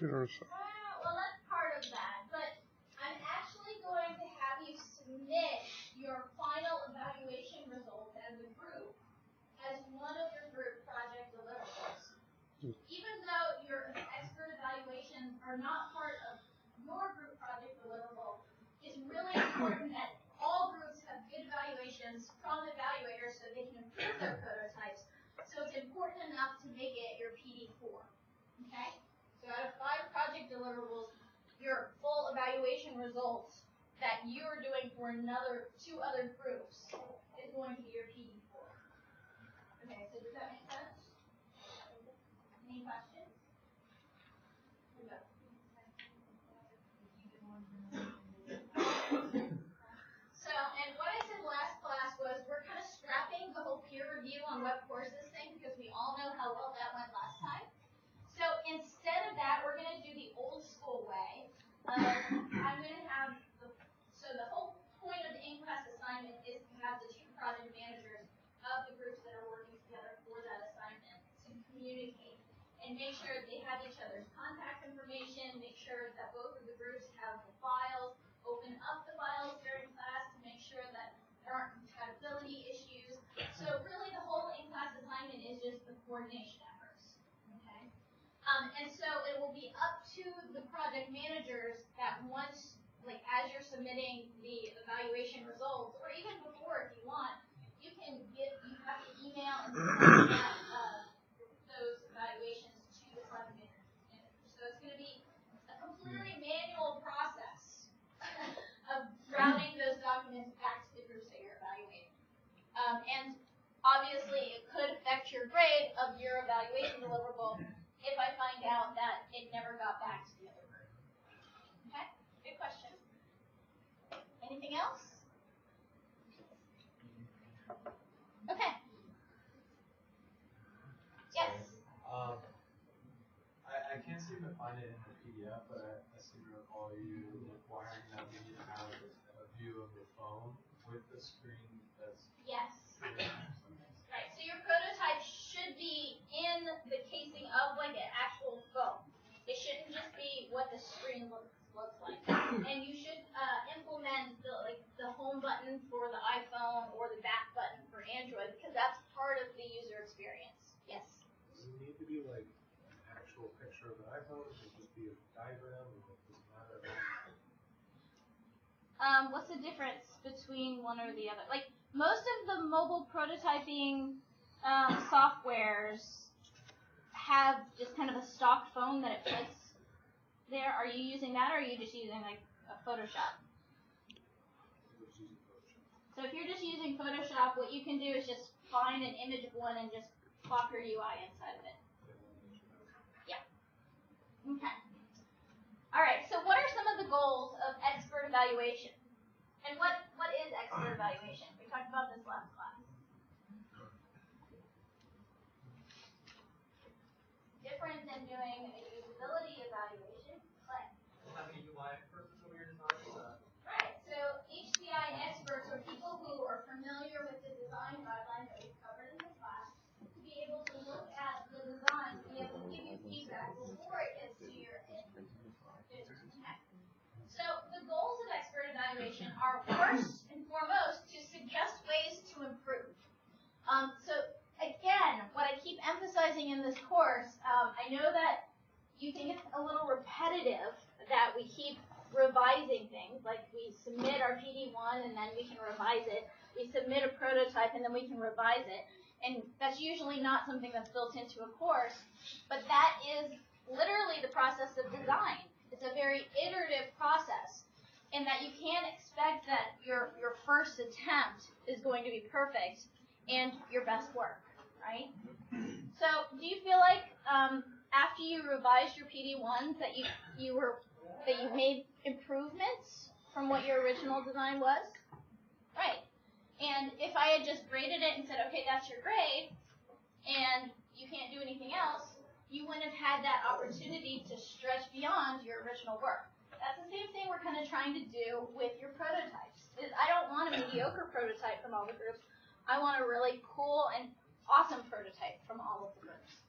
computer. So. Well, that's part of that, but I'm actually going to have you submit your final evaluation results as a group, as one of your group project deliverables. Even though your expert evaluations are not part of your group project deliverable, it's really important that all groups have good evaluations from evaluators so they can improve their prototypes. So it's important enough to make it your PD4. Okay? So out of 5 project deliverables, your full evaluation results that you are doing for 2 other groups is going to be your PD4. Okay, so does that make sense? Any questions? So, and what I said last class was we're kind of scrapping the whole peer review on web courses thing because we all know how well that went last time. So instead of that, we're going to do the old school way. I'm going to have the whole point of the in-class assignment is to have the 2 project managers of the groups that are working together for that assignment to communicate and make sure they have each other's contact information, make sure that both of the groups have the files, open up the files during class to make sure that there aren't compatibility issues. So really the whole in-class assignment is just the coordination efforts. Okay? And so it will be up to the project managers that once, like as you're submitting the evaluation results, or even before if you want, you have to email and send those evaluations to the project manager. So it's going to be a completely manual process of routing those documents back to the groups that you're evaluating. And obviously it could affect your grade of your evaluation deliverable if I find out that it never got back to the other group. Okay? Good question. Anything else? Okay. Yes? I can't seem to find it in the PDF, but I seem to recall you requiring that we need to have a view of the phone with the screen that's... Yes. Right, so your prototype should be in the casing of like an actual phone. It shouldn't just be what the screen looks like. And you should implement the home button for the iPhone or the back button for Android because that's part of the user experience. Yes? Does it need to be like an actual picture of an iPhone? Or should it just be a diagram? Or does it matter at all? What's the difference between one or the other? Like most of the mobile prototyping softwares have just kind of a stock phone that it puts there. Are you using that, or are you just using like a Photoshop? So if you're just using Photoshop, what you can do is just find an image of one and just plop your UI inside of it. Yeah. Okay. All right. So what are some of the goals of expert evaluation? And what is expert evaluation? We talked about this last class. Different than doing a usability evaluation, but having a UI person over your design. right. So HCI experts are people who are familiar with the design guidelines that we've covered in the class to be able to look at the design to be able to give you feedback before it gets to your end. So the goals of expert evaluation are first and foremost to suggest ways to improve. So again, what I keep emphasizing in this course, I know that you think it's a little repetitive that we keep revising things, like we submit our PD1 and then we can revise it. We submit a prototype and then we can revise it. And that's usually not something that's built into a course, but that is literally the process of design. It's a very iterative process in that you can't expect that your first attempt is going to be perfect and your best work, right? So do you feel like after you revised your PD1s that you made improvements from what your original design was? Right. And if I had just graded it and said, okay, that's your grade, and you can't do anything else, you wouldn't have had that opportunity to stretch beyond your original work. That's the same thing we're kind of trying to do with your prototypes. I don't want a mediocre prototype from all the groups. I want a really cool and awesome prototype from all of the groups.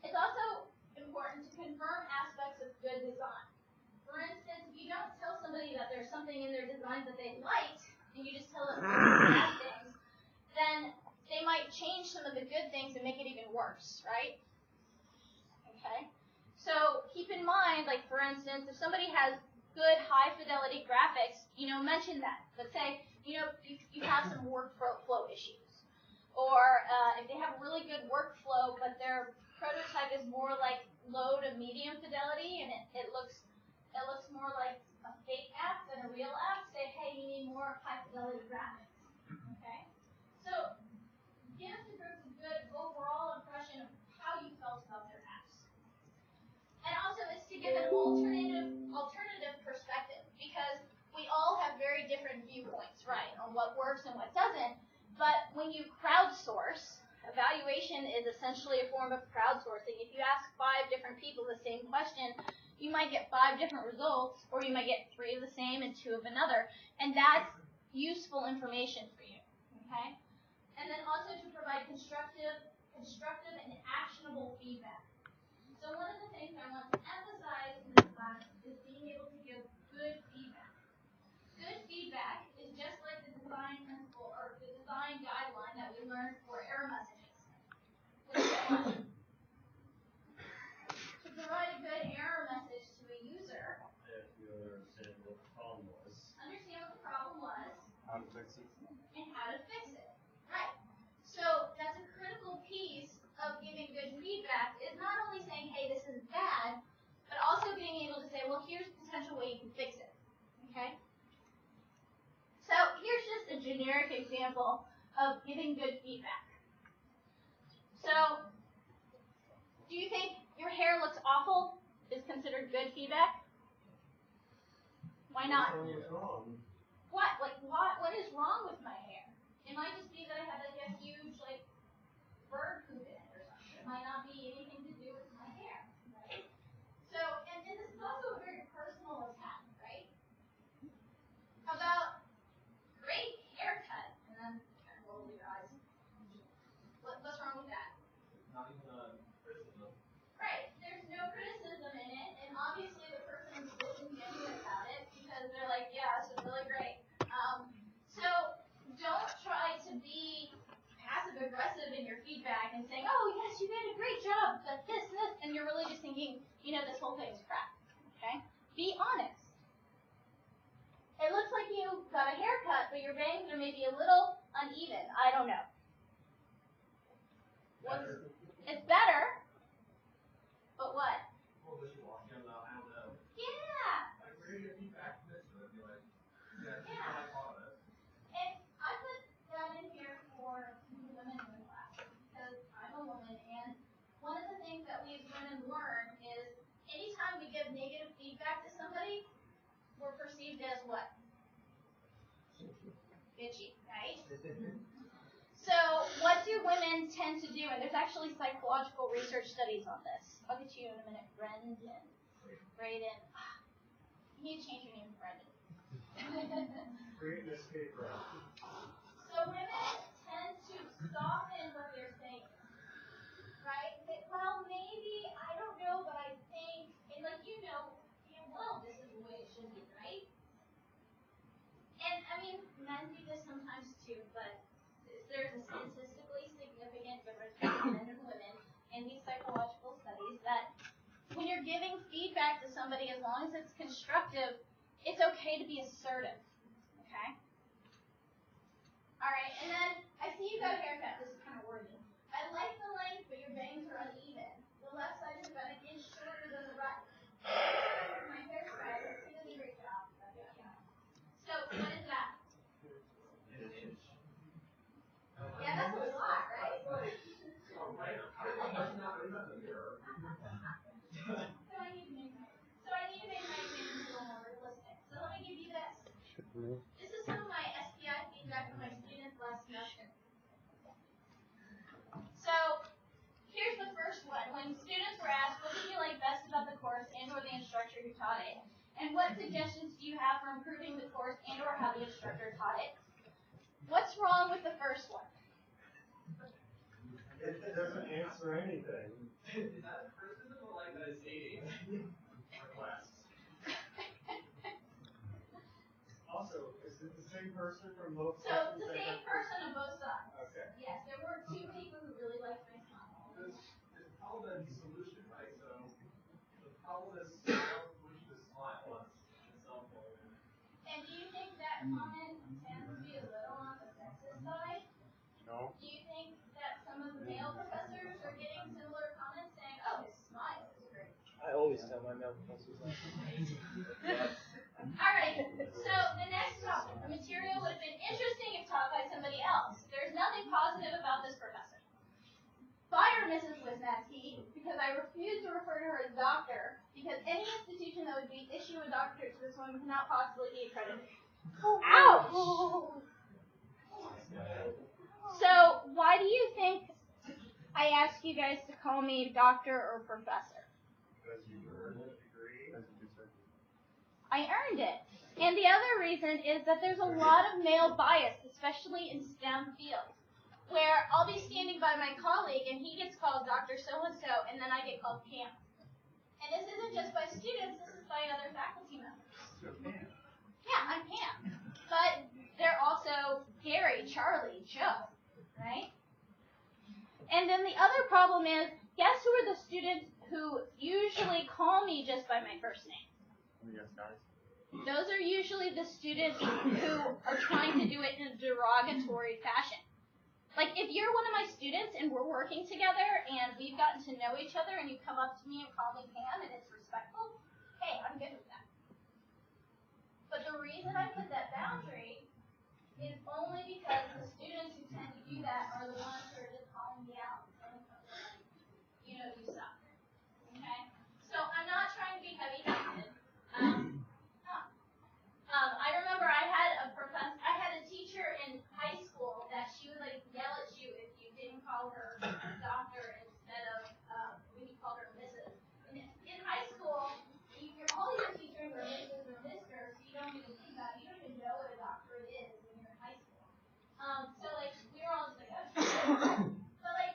It's also important to confirm something in their designs that they liked, and you just tell them bad things, then they might change some of the good things and make it even worse, right? Okay? So keep in mind, like for instance, if somebody has good high fidelity graphics, mention that. Let's say, you have some workflow issues. Or if they have a really good workflow, but their prototype is more like low to medium fidelity, and it looks more like a fake app than a real app, say, hey, you need more high fidelity graphics. Okay? So give the group a good overall impression of how you felt about their apps. And also it's to give an alternative perspective, because we all have very different viewpoints, right, on what works and what doesn't. But when you crowdsource, evaluation is essentially a form of crowdsourcing. If you ask 5 different people the same question, you might get 5 different results, or you might get 3 of the same and 2 of another. And that's useful information for you, okay? And then also to provide constructive and actionable feedback. So one of the things I want to emphasize in this class is being able to give good feedback. Good feedback is just like the design principle or the design guideline that we learned for error messages. To provide a good error message to a user, if you understand what the problem was, how to fix it, and how to fix it. Right. So that's a critical piece of giving good feedback, is not only saying, hey, this is bad, but also being able to say, well, here's a potential way you can fix it. Okay? So here's just a generic example of giving good feedback. So, do you think your hair looks awful is considered good feedback? Why not? What? Like, what is wrong with my hair? It might just be that I have like a huge bird poop in it or something. It might not be anything to do with my hair, right? So, and this is also a very personal attack, right? About great haircut, and then kind of roll your eyes. What's wrong with that? Not even a criticism. Right. There's no criticism in it, and obviously the person's disingenuous about it because they're like, yeah, this is really great. So don't try to be passive aggressive in your feedback and saying, oh yes, you did a great job, but this, and you're really just thinking, this whole thing's crap. Okay? Be honest. It looks like you got a haircut, but your bangs are maybe a little uneven. I don't know. It's better, but what? Well, this is walking out, I don't know. Yeah. Like, we're gonna get feedback from this, so it'd be like, yeah, this is Yeah. how I thought of it. And I put that in here for women in the class because I'm a woman, and one of the things that we as women learn is anytime we give negative feedback to somebody, we're perceived as what? Bitchy, right? So what do women tend to do? And there's actually psychological research studies on this. I'll get to you in a minute. Brayden. You need to change your name to Brendan. Create an escape route. So women tend to soften what they're saying, right? Well, maybe, I don't know, but I think, and well, this is the way it should be, right? And, men do this sometimes too, but there's a statistically significant difference between men and women in these psychological studies that when you're giving feedback to somebody, as long as it's constructive, it's okay to be assertive. Okay? Alright, and then I see you got a haircut. This is kind of wordy. I like the length, but your bangs are uneven. The left side is about an inch shorter than the right. My hairstylist, he does a great job. So, what is that? Yeah, that's a lot, right? So I need to make my examples a little more realistic. So let me give you this. This is some of my SPI feedback from my students last semester. So here's the first one. When students were asked, what did you like best about the course and or the instructor who taught it? And what suggestions do you have for improving the course and or how the instructor taught it? What's wrong with the first one? It doesn't answer anything. Is that a criticism or like a stating request? person from both So sections? the same person on both sides. Okay. Yes, there were two people who really liked my smile. It's problem and solution, right? So the problem is how to push the smile at some point. And do you think that comment tends to be a little on the sexist side? No. Do you think that some of the male professors are getting similar comments saying, oh, his smile is great? I always tell my male professors that. Alright, so the next topic. The material would have been interesting if taught by somebody else. There's nothing positive about this professor. Fire Mrs. Wisnatsky, because I refuse to refer to her as doctor, because any institution that would be issue a doctorate to this woman cannot possibly be accredited. Ouch! So, why do you think I ask you guys to call me doctor or professor? Because you earned a degree. I earned it. And the other reason is that there's a lot of male bias, especially in STEM fields, where I'll be standing by my colleague and he gets called Dr. So-and-so, and then I get called Pam. And this isn't just by students, this is by other faculty members. Yeah, I'm Pam. But they're also Gary, Charlie, Joe, right? And then the other problem is, guess who are the students who usually call me just by my first name? Yes, guys. Those are usually the students who are trying to do it in a derogatory fashion. Like, if you're one of my students and we're working together and we've gotten to know each other and you come up to me and call me Pam and it's respectful, hey, I'm good with that. But the reason I put that boundary is only because the students who tend to do that are the ones who are just calling me out and saying, you know, you suck. Okay? So I'm not trying to be heavy-handed. I remember I had a teacher in high school that she would like yell at you if you didn't call her doctor instead of when you called her Mrs. And in high school, all your teachers are Mrs. or Mr., so you don't even think about it. You don't even know what a doctorate is when you're in high school. So like we were all just like, oh. But like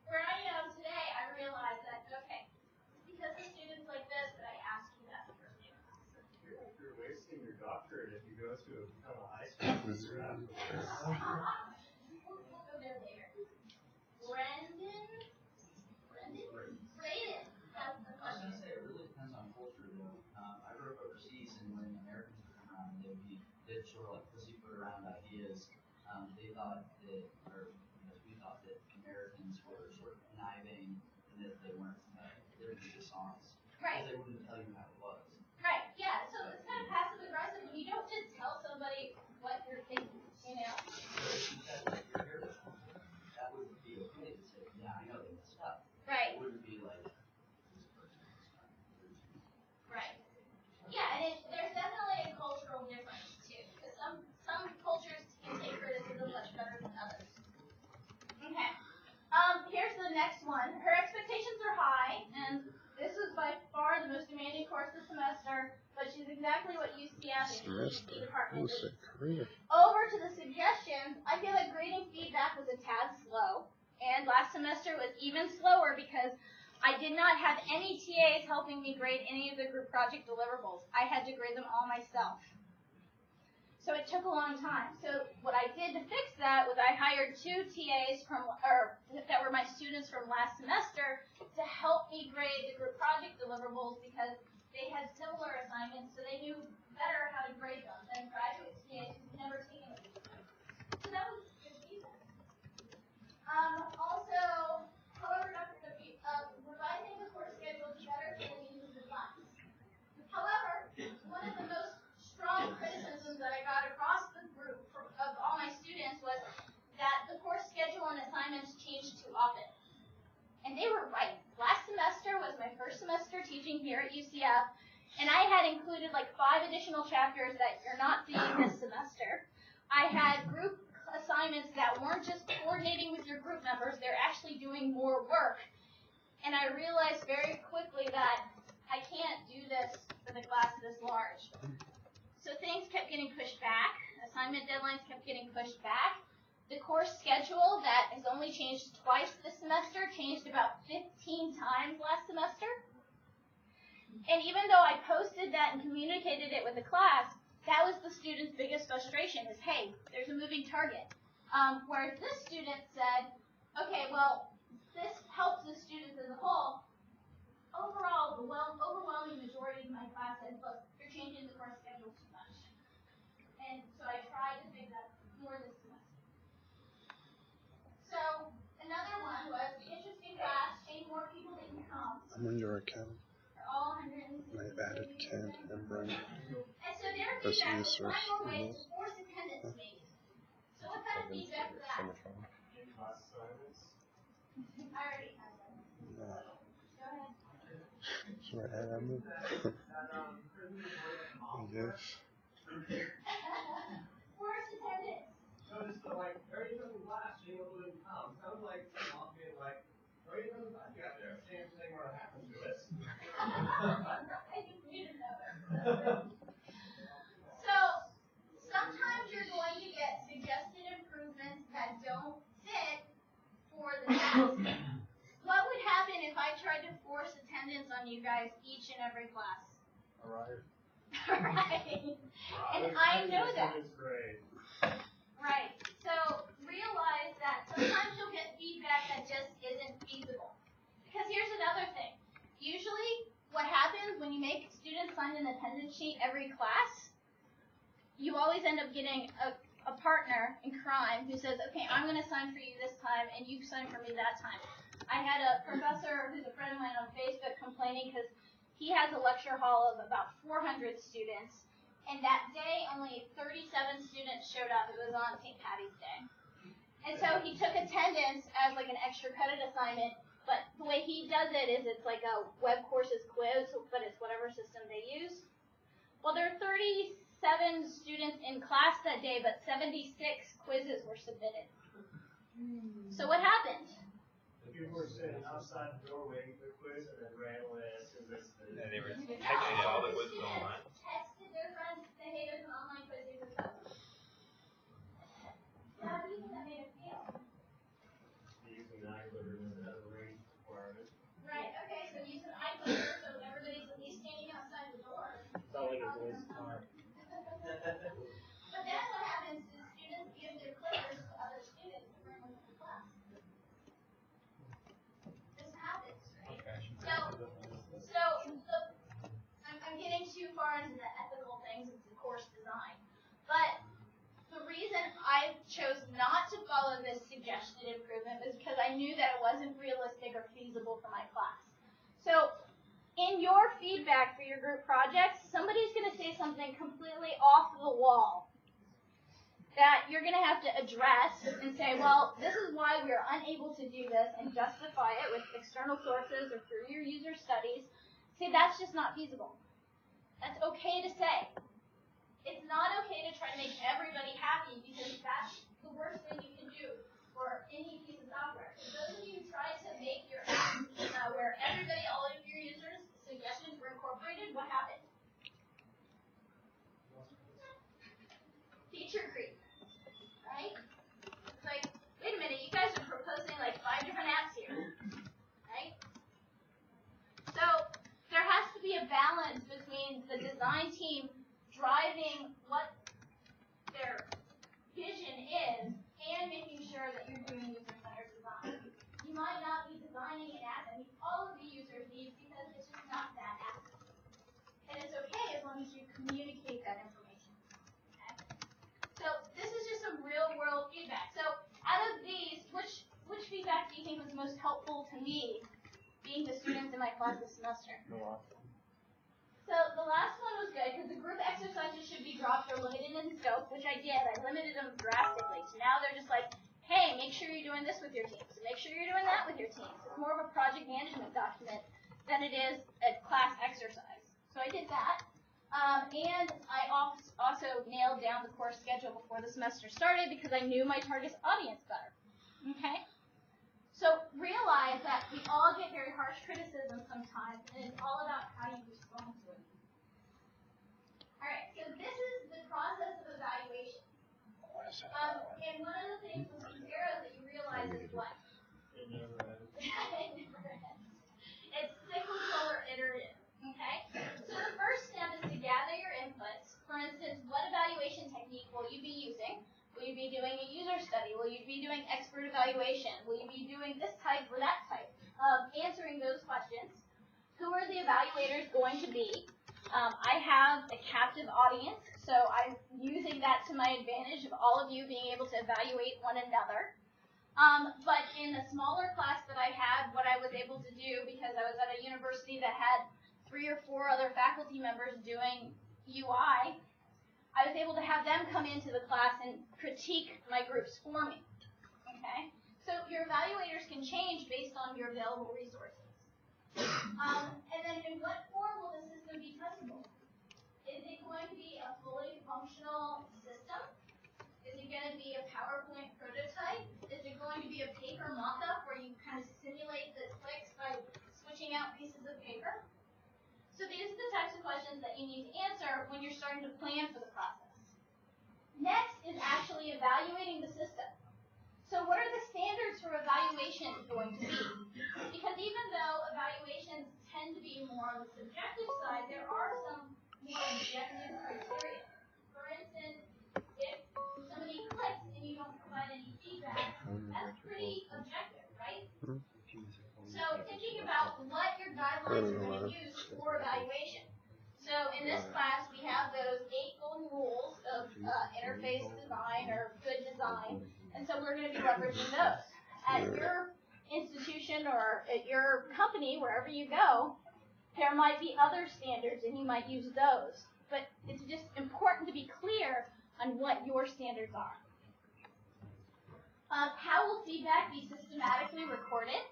where I am today, I realized that okay, it's because of students like this that I ask you that in first day class. You're wasting your doctorate if you go to become a high school teacher afterwards. We'll go there later. Brayden has the I was question. going to say, it really depends on culture, though. I grew up overseas, and when Americans would come around, they'd sort of like pussyfoot around ideas. They thought that, or we thought that Americans were sort of conniving and that they weren't, they were just dishonest. Right. Because they wouldn't tell you how it was. Right, yeah, so it's kind of passive aggressive when you don't just tell somebody what you're thinking, you know? That wouldn't be okay to say, yeah, I know they messed up. Right, It wouldn't be like, this person is trying to do something. right. Yeah, and there's definitely a cultural difference too, because some cultures can take criticism much better than others. Okay. Here's the next one. Her expectations are high, and this was by far the most demanding course this semester, but she's exactly what UCF and the department is. Over to the suggestions, I feel like grading feedback was a tad slow, and last semester was even slower because I did not have any TAs helping me grade any of the group project deliverables. I had to grade them all myself. So it took a long time. So what I did to fix that was I hired 2 TAs that were my students from last semester to help me grade the group project deliverables because they had similar assignments, so they knew better how to grade them than graduate TAs who've never taken it before. So that was good feedback. Also, however, revising the course schedule is better than the use of lines. However, one of the most strong criticisms that I got across the group of all my students was that the course schedule and assignments changed too often. And they were right. Last semester was my first semester teaching here at UCF, and I had included like 5 additional chapters that you're not seeing this semester. I had group assignments that weren't just coordinating with your group members, they're actually doing more work. And I realized very quickly that I can't do this for the class this large. So things kept getting pushed back. Assignment deadlines kept getting pushed back. The course schedule that has only changed twice this semester changed about 15 times last semester. And even though I posted that and communicated it with the class, that was the student's biggest frustration is, hey, there's a moving target. Whereas this student said, okay, well, this helps the students as a whole. Overall, the overwhelming majority of my class said, look, you're changing the course schedule too much. And so I tried to make that more this semester. So another one was interesting class, change more people that can come. I'm on your account. All 160. I added Kent and Brent. And so their As feedback was users. find more ways to force attendance maybe. So what kind of feedback was that? In-class assignments. I already had that. No. Go ahead. Should I add them? Yes. Force attendance. So just like, every time class, you know, wouldn't come. Sounds like mom being like, every time class you got there, same thing where it happened to us. I just need to know. So sometimes you're going to get suggested improvements that don't fit for the task. What would happen if I tried to force attendance on you guys each and every class? Alright. Right. And I know that. Is great. Right. So realize that sometimes you'll get feedback that just isn't feasible. Because here's another thing. Usually what happens when you make students sign an attendance sheet every class, you always end up getting a partner in crime who says, okay, I'm going to sign for you this time and you sign for me that time. I had a professor who's a friend of mine on Facebook complaining because he has a lecture hall of about 400 students, and that day only 37 students showed up. It was on St. Patty's Day. And so he took attendance as like an extra credit assignment, but the way he does it is it's like a web courses quiz, but it's whatever system they use. Well, there are 37 students in class that day, but 76 quizzes were submitted. So what happened? The people were sitting outside the door waiting for the quiz and then ran away as soon as they And they were texting it all that was online. Texted their friends to say, hey, there's an online quiz, here's a test. How do you think that made it feel? using an iClicker as a range requirement. Right, okay, so use an iClicker so everybody's at least standing outside the door. Felt like it was a waste of time. But then what happens is students give their clickers to other students to bring with them to class. This happens, right? I'm getting too far into the ethical things of the course design. But the reason I chose not to follow this suggested improvement was because I knew that it wasn't realistic or feasible for my class. So in your feedback for your group projects, somebody's going to say something completely off the wall that you're going to have to address and say, well, this is why we are unable to do this, and justify it with external sources or through your user studies. Say that's just not feasible. That's okay to say. It's not okay to try to make everybody happy, because that's the worst thing you can do for any piece of software. So those of you who try to make your app where everybody, all of your users' suggestions were incorporated, what happened? Feature creep, right? It's like, wait a minute, you guys are proposing like 5 different apps here, right? So there has to be a balance between the design team driving what their vision is and making sure that you're doing user-centered design. You might not be designing an app that meets all of the users' needs because it's just not that app. And it's okay as long as you communicate that information. Okay? So this is just some real-world feedback. So out of these, which feedback do you think was most helpful to me being the students in my class this semester? So the last one was good because the group exercises should be dropped or limited in scope, which I did. I limited them drastically. So now they're just like, hey, make sure you're doing this with your teams. Make sure you're doing that with your teams. It's more of a project management document than it is a class exercise. So I did that. And I also nailed down the course schedule before the semester started because I knew my target audience better. Okay? So realize that we all get very harsh criticism sometimes, and it's all about how you respond to it. All right, so this is the process of evaluation. And one of the things with these arrows that you realize is what? It never ends. It never ends. It's cyclical or iterative. Okay? So the first step is to gather your inputs. For instance, what type or that type of answering those questions. Who are the evaluators going to be? I have a captive audience, so I'm using that to my advantage of all of you being able to evaluate one another. But in the smaller class that I had, what I was able to do, because I was at a university that had 3 or 4 other faculty members doing UI, I was able to have them come into the class and critique my groups for me. Okay? So your evaluators can change based on your available resources. And then in what form will the system be testable? Is it going to be a fully functional system? Is it going to be a PowerPoint prototype? Is it going to be a paper mock-up where you kind of simulate the clicks by switching out pieces of paper? So these are the types of questions that you need to answer when you're starting to plan for the process. Next is actually evaluating the system. So what are the standards for evaluation going to be? Because even though evaluations tend to be more on the subjective side, there are some more objective criteria. For instance, if somebody clicks and you don't provide any feedback, that's pretty objective, right? So thinking about what your guidelines are going to use for evaluation. So in this class, we have those 8 golden rules of interface design or good design. And so we're going to be leveraging those. At your institution or at your company, wherever you go, there might be other standards and you might use those. But it's just important to be clear on what your standards are. How will feedback be systematically recorded?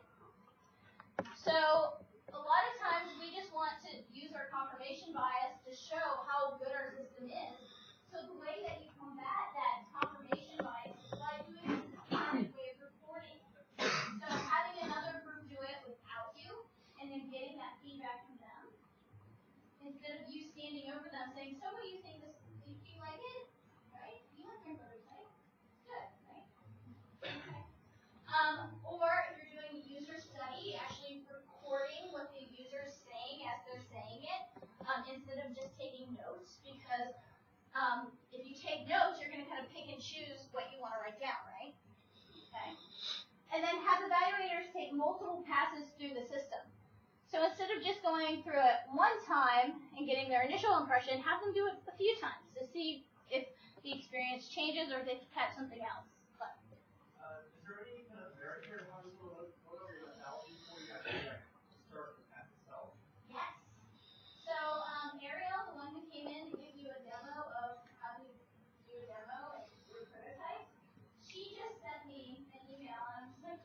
So a lot of times we just want to use our confirmation bias to show how good our system is. So the way that you combat that confirmation bias is by doing a systematic way of reporting. So having another group do it without you, and then getting that feedback from them, instead of you standing over them saying, "So what do you think this? Do you like it? Right? You like my prototype? Good, right?" Okay. Or if you're doing a user study, actually recording what the user is saying as they're saying it, instead of just taking notes, because if you take notes, you're going to kind of pick and choose what you want to write down, right? Okay. And then have evaluators take multiple passes through the system. So instead of just going through it one time and getting their initial impression, have them do it a few times to see if the experience changes or if they catch something else. But, is there any kind of verifier how to load the analogy before you actually start the path itself? yes. So Ariel, the one who came in to give you a demo of how to do a demo and do a prototype, she just sent me an email and I'm just like,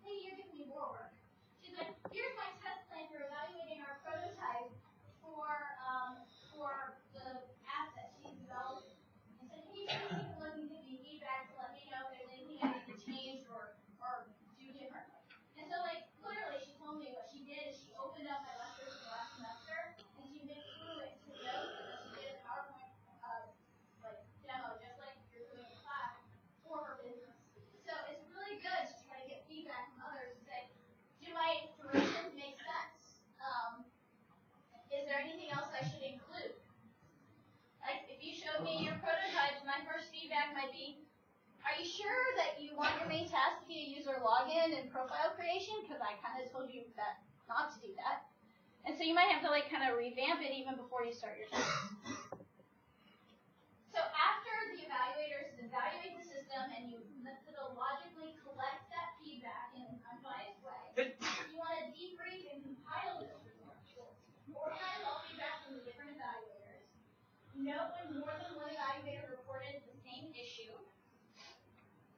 "Hey, you're giving me more work." She's like, "Here's my test plan for evaluating our prototype for the app that she's developing." I said, "Can you please take a look and give me feedback to let me know if there's anything I need to change or do differently?" And so, like, clearly she told me what she did is she opened up my lectures from last semester and she went through it to notes and then she did a PowerPoint demo just like you're doing in class for her business. So it's really good to try to get feedback from others and say, "Do my iterations make sense? Is there anything else I should include?" Like, if you showed me your prototypes, my first feedback might be, "Are you sure that you want your main task to be a user login and profile creation? Because I kind of told you that not to do that." And so you might have to kind of revamp it even before you start your task. So after the evaluators evaluate the system and you methodologically collect that feedback in an unbiased way, you want to debrief and compile those results. Organize all feedback from the different evaluators. Note when more than one evaluator reported the same issue.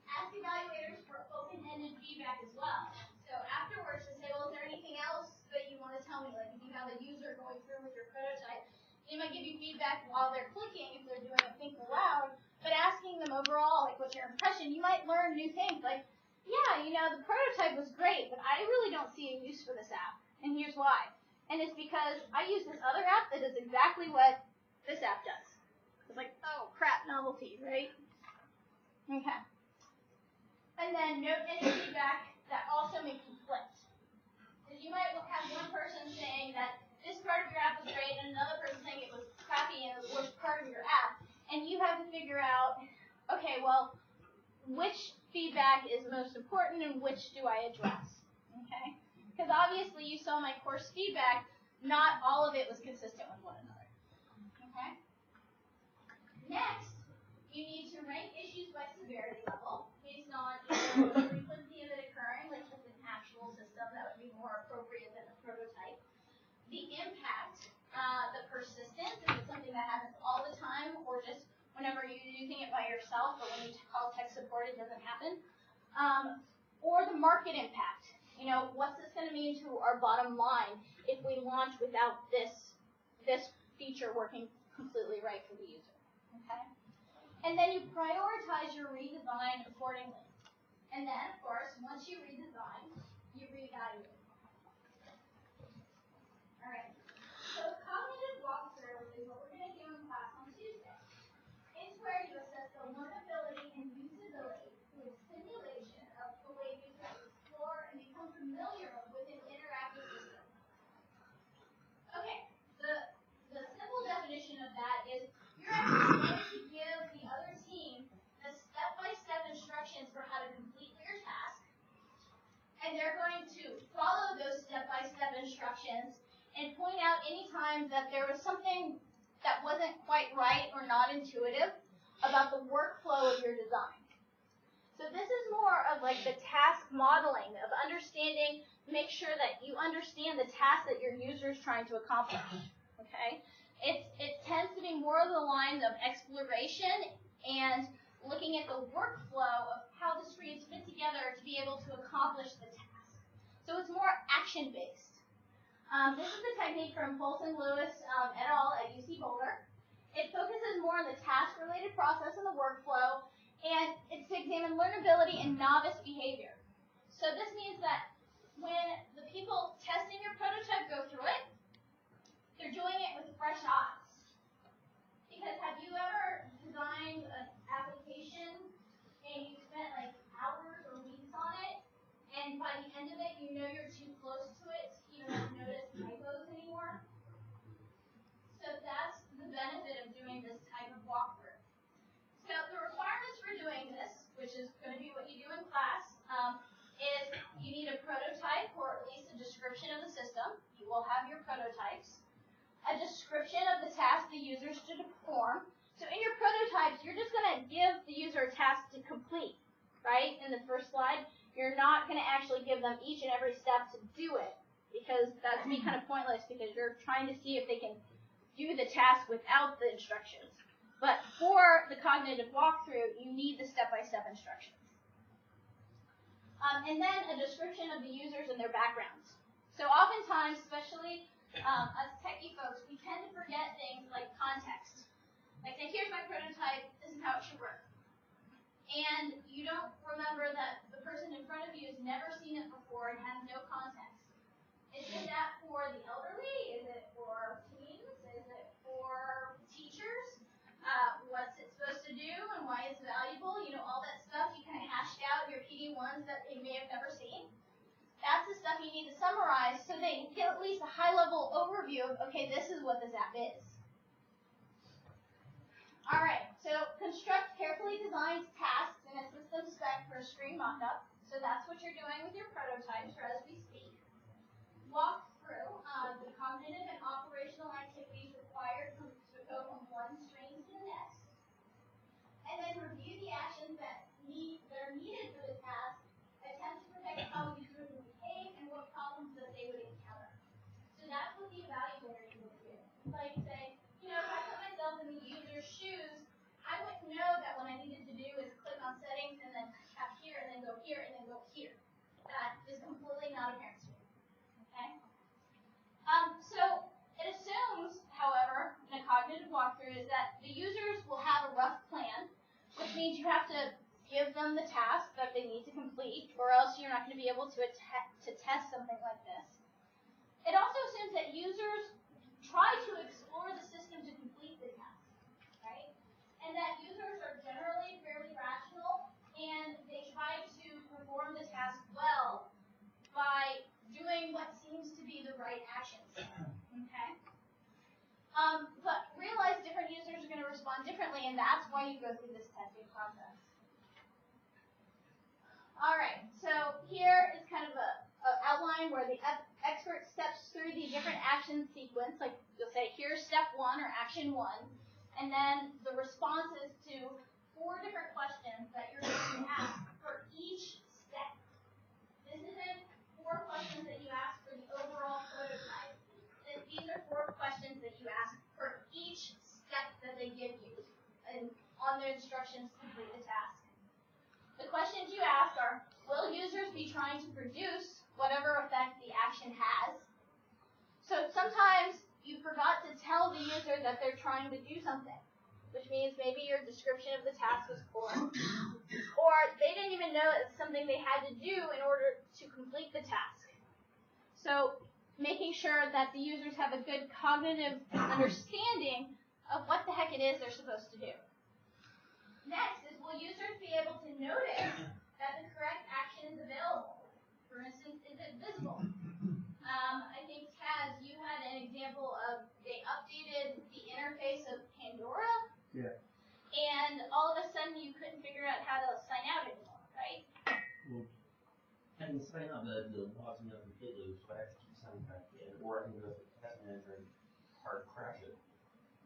Ask evaluators for open-ended feedback as well. So afterwards to say, "Well, is there anything else that you want to tell me?" Like if you have a user going through with your prototype, they might give you feedback while they're clicking if they're doing a think aloud, but asking them overall, like, what's your impression, you might learn new things. Like, "Yeah, the prototype was great, but I really don't see a use for this app, and here's why. And it's because I use this other app that does exactly what this app does." It's like, oh, crap, novelty, right? Okay. And then note any feedback that also may conflict. Because you might have one person saying that this part of your app was great and another person saying it was crappy and it was the worst part of your app. And you have to figure out, okay, well, which feedback is most important and which do I address, okay? Because obviously you saw my course feedback, not all of it was consistent with one another, okay? Next, you need to rank issues by severity level based on either the frequency of it occurring, like with an actual system, that would be more appropriate than a prototype. The impact, the persistence, if it's something that happens all the time or just whenever you're using it by yourself, but when you call tech support, it doesn't happen. Or the market impact. You know, what's this going to mean to our bottom line if we launch without this feature working completely right for the user? Okay? And then you prioritize your redesign accordingly. And then, of course, once you redesign, you reevaluate. All right. So cognitive walkthrough is what we're going to do in class on Tuesday. It's where you assess the learnability and usability through simulation of the way users explore and become familiar with an interactive system. Okay, the simple definition of that is you're actually going to give the other team the step-by-step instructions for how to complete your task, and they're going to follow those step-by-step instructions and point out any time that there was something that wasn't quite right or not intuitive about the workflow of your design. So this is more of like the task modeling of understanding, make sure that you understand the task that your user is trying to accomplish. Okay? It tends to be more of the lines of exploration and looking at the workflow of how the screens fit together to be able to accomplish the task. So it's more action-based. This is a technique from Polson Lewis et al. At UC Boulder. It focuses more on the task-related process in the workflow, and it's to examine learnability and novice behavior. So this means that when the people testing your prototype go through it, they're doing it with fresh eyes. Because have you ever designed an application and you spent like hours or weeks on it, and by the end of it, you know you're too close to it to even notice typos anymore? So that's the benefit of doing this type of walkthrough. So the requirements for doing this, which is going to be what you do in class, is you need a prototype or at least a description of the system. You will have your prototypes. A description of the task the user is to perform. So in your prototypes, you're just going to give the user a task to complete, right? In the first slide, you're not going to actually give them each and every step to do it, because that would be kind of pointless, because you're trying to see if they can do the task without the instructions. But for the cognitive walkthrough, you need the step-by-step instructions. And then a description of the users and their backgrounds. So oftentimes, especially us techie folks, we tend to forget things like context. Like, say, here's my prototype, this is how it should work. And you don't remember that the person in front of you has never seen it before and has no context. Is that for the elderly? Is it for teens? Is it for teachers? What's it supposed to do and why it's valuable? You know, all that stuff you kind of hashed out in your PD1s that they may have never seen. That's the stuff you need to summarize so they get at least a high-level overview of, okay, this is what this app is. All right, so construct carefully designed tasks in a system spec for a screen mockup. So that's what you're doing with your prototypes or as we speak. Walk through the cognitive and operational activities required to go from one screen to the next. And then review the actions that are needed for the task, attempt to predict how users will behave and what problems that they would encounter. So that's what the evaluator will do. It's like say, you know, if I put myself in the user's shoes, I wouldn't know that what I needed to do is click on settings and then tap here and then go here and then go here. That is completely not apparent to me. Okay? So it assumes, however, in a cognitive walkthrough, is that the users will have a rough plan, which means you have to give them the task that they need to complete, or else you're not going to be able to test something like this. It also assumes that users try to explore the system to complete the task, right? And that users are generally fairly rational, and they try to perform the task well by doing what seems to be the right actions, okay? But realize different users are going to respond differently, and that's why you go through this testing process. Alright, so here is kind of a outline where the expert steps through the different action sequence. Like you'll say, here's step 1 or action 1, and then the responses to 4 different questions that you're going to ask for each step. This isn't 4 questions that you ask for the overall prototype. These are 4 questions that you ask for each step that they give you and on the instructions to complete the task. The questions you ask are, will users be trying to produce whatever effect the action has? So sometimes you forgot to tell the user that they're trying to do something, which means maybe your description of the task was poor, or they didn't even know it's something they had to do in order to complete the task. So making sure that the users have a good cognitive understanding of what the heck it is they're supposed to do. Next is, will users be able to notice that the correct action is available? For instance, is it visible? I think, Taz, you had an example of they updated the interface of Pandora. Yeah. And all of a sudden you couldn't figure out how to sign out anymore, right? Well, I can sign up, the logs me up completely, so I have to keep signing back in, or I can go to the test manager and hard crash it.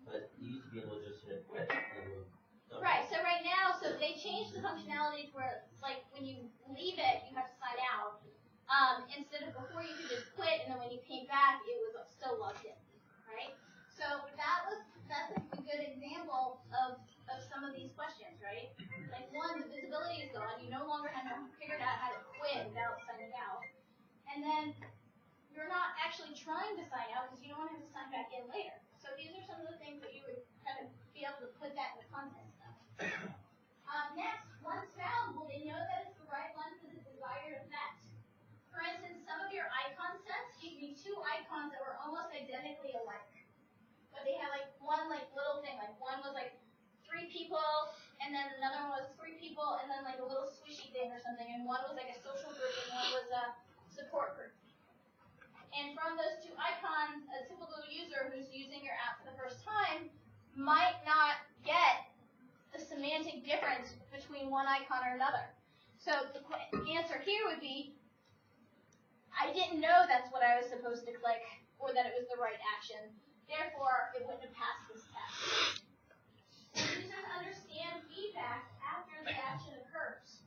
But you used to be able to just hit quit. Right, so right now, so they changed the functionality to where, like, when you leave it, you have to sign out. Instead of before you could just quit, and then when you came back, it was still logged in, right? So that's a good example of some of these questions, right? Like, one, the visibility is gone. You no longer have figured out how to quit without signing out. And then you're not actually trying to sign out because you don't want to have to sign back in later. So these are some of the things that you would kind of be able to put that in the context of. Next, once found, will they know that it's the right one for the desired effect? For instance, some of your icon sets gave me 2 icons that were almost identically alike. But they had like one like little thing, like one was like 3 people, and then another one was 3 people, and then like a little squishy thing or something, and one was like a social group, and one was a support group. And from those 2 icons, a typical user who's using your app for the first time might not get the semantic difference between one icon or another. So the answer here would be, I didn't know that's what I was supposed to click, or that it was the right action. Therefore, it wouldn't have passed this test. Users understand feedback after the action occurs.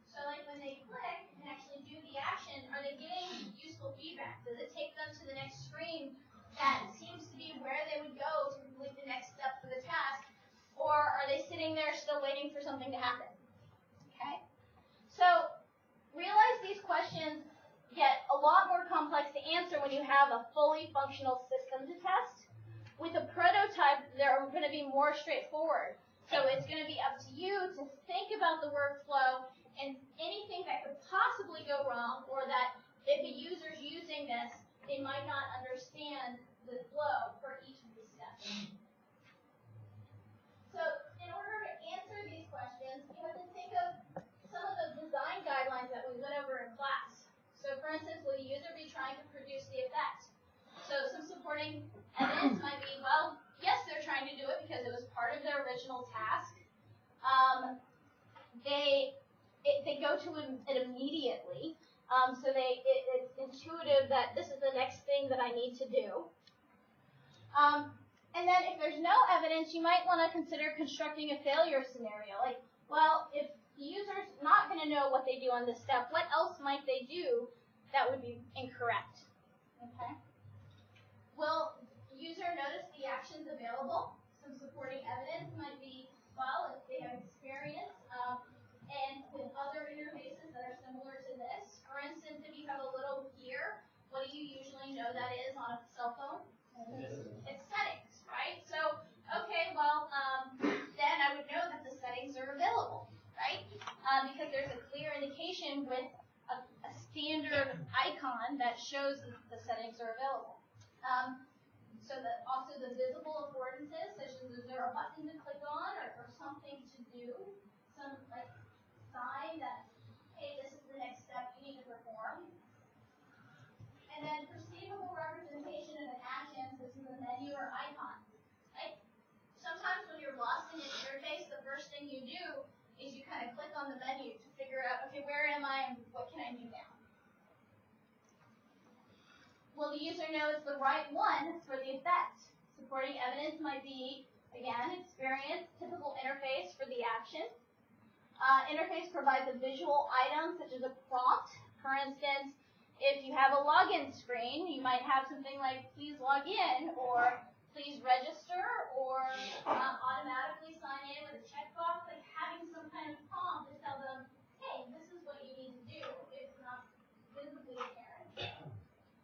So like when they click and actually do the action, are they getting useful feedback? Does it take them to the next screen that seems to be where they would go to complete the next step for the task? Or are they sitting there still waiting for something to happen? Okay? So realize these questions get a lot more complex to answer when you have a fully functional system to test. With a prototype, they're going to be more straightforward. So it's going to be up to you to think about the workflow and anything that could possibly go wrong, or that if a user's using this, they might not understand the flow for each of these steps. So in order to answer these questions, you have to think of some of the design guidelines that we went over in class. So for instance, will the user be trying to produce the effect? So some supporting evidence might be, well, yes, they're trying to do it because it was part of their original task. They go to it immediately. So it's intuitive that this is the next thing that I need to do. And then if there's no evidence, you might want to consider constructing a failure scenario. Like, well, if the user's not going to know what they do on this step, what else might they do that would be incorrect? Okay. Will the user notice the actions available? Some supporting evidence might be, well, if they have experience and with other interfaces that are similar to this. For instance, if you have a little gear, what do you usually know that is on a cell phone? It's settings, right? So, okay, well, then I would know that the settings are available, right? Because there's a clear indication with a standard icon that shows that the settings are available. So that also the visible affordances, such as is there a button to click on or something to do, some like sign that, hey, this is the next step you need to perform. And then perceivable representation of an action, this is a menu or icon. Right? Sometimes when you're lost in an interface, the first thing you do is you kind of click on the menu to figure out, okay, where will the user know it's the right one for the effect? Supporting evidence might be, again, experience, typical interface for the action. Interface provides a visual item such as a prompt. For instance, if you have a login screen, you might have something like please log in, or please register, or automatically sign in with a checkbox, like having some kind of prompt to tell them, hey, this is what you need to do if it's not visibly apparent.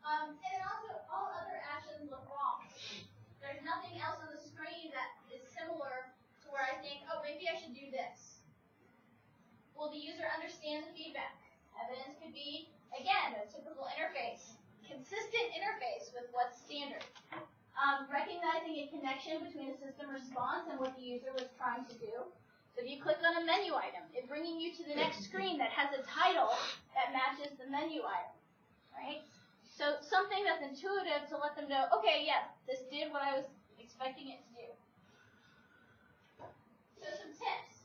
And then also, all other actions look wrong. There's nothing else on the screen that is similar to where I think, oh, maybe I should do this. Will the user understand the feedback? Evidence could be, again, a typical interface, consistent interface with what's standard. Recognizing a connection between a system response and what the user was trying to do. So if you click on a menu item, it's bringing you to the next screen that has a title that matches the menu item, right? So something that's intuitive to let them know, okay, yes, this did what I was expecting it to do. So some tips.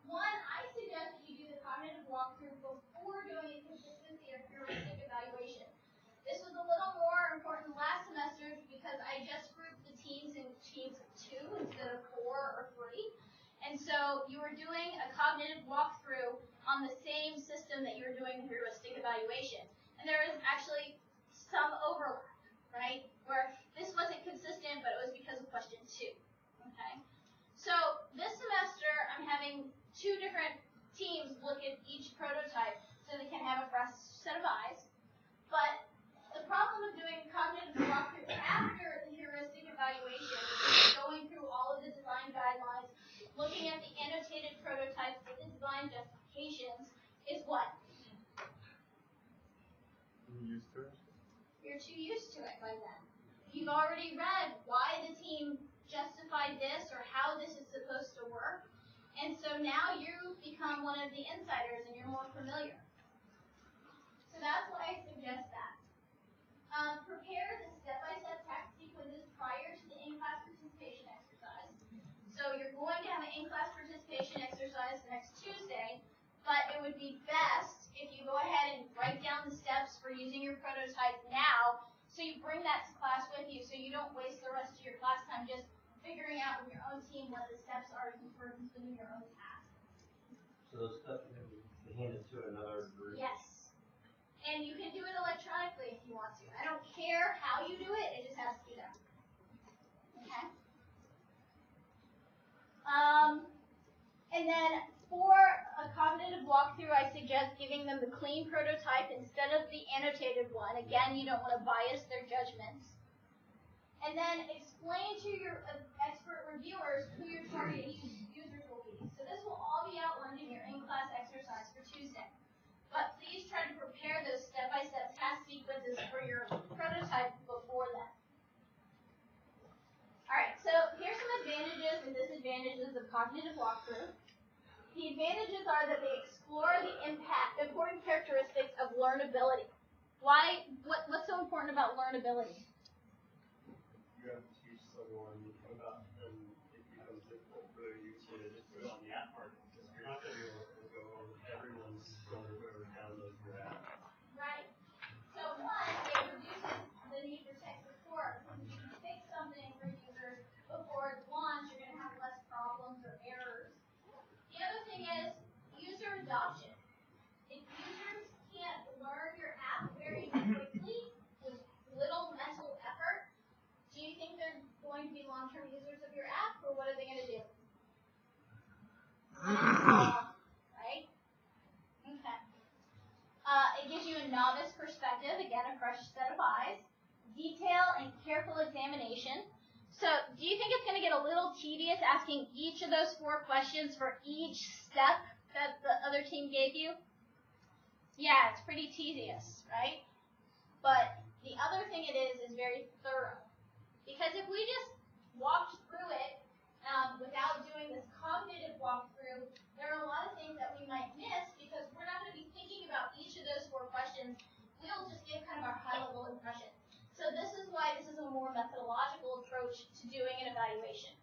One, I suggest that you do the cognitive walkthrough before doing a consistency or heuristic evaluation. This was a little more important last semester because I just grouped the teams in teams of 2 instead of 4 or 3. And so you were doing a cognitive walkthrough on the same system that you were doing heuristic evaluation. And there is actually some overlap, right? Where this wasn't consistent, but it was because of question 2. Okay? So this semester, I'm having 2 different teams look at each prototype so they can have a fresh set of eyes. But the problem of doing cognitive walkthrough after the heuristic evaluation is going through all of the design guidelines, looking at the annotated prototypes with the design justifications, is what? Used to it. You're too used to it by then. You've already read why the team justified this or how this is supposed to work. And so now you become one of the insiders and you're more familiar. So that's why I suggest that. Prepare the step-by-step task sequences prior to the in-class participation exercise. So you're going to have an in-class participation exercise next Tuesday, but it would be best if you go ahead and write down the steps for using your prototype now, so you bring that to class with you so you don't waste the rest of your class time just figuring out with your own team what the steps are for completing your own task. So those steps can be handed to another group? Yes. And you can do it electronically if you want to. I don't care how you do it, it just has to be done. Okay? And then for a cognitive walkthrough, I suggest giving them the clean prototype instead of the annotated one. Again, you don't want to bias their judgments. And then explain to your expert reviewers who your target users will be. So this will all be outlined in your in-class exercise for Tuesday. But please try to prepare those step-by-step task sequences for your prototype before then. All right, so here's some advantages and disadvantages of cognitive walkthrough. The advantages are that they explore the important characteristics of learnability. Why? What's so important about learnability? You have to teach someone about, and it becomes difficult for you to just put it on the app market, because you're not going to be able to go over everyone's or whoever downloads your app. Right. So one, it reduces the need for tech support. If you can fix something for users before it's launched, you're going to have less problems or errors. The other thing is user adoption. If users can't learn your app very quickly with little mental effort, do you think they're going to be long-term users of your app, or what are they going to do? Right? Okay. It gives you a novice perspective, again, a fresh set of eyes, detail and careful examination. So, do you think it's going to get a little tedious asking each of those 4 questions for each step that the other team gave you? Yeah, it's pretty tedious, right? But the other thing it is very thorough. Because if we just walked through it without doing this cognitive walkthrough, there are a lot of things that we might miss because we're not going to be thinking about each of those 4 questions. We'll just give kind of our high-level impression. So this is why this is a more methodological approach to doing an evaluation.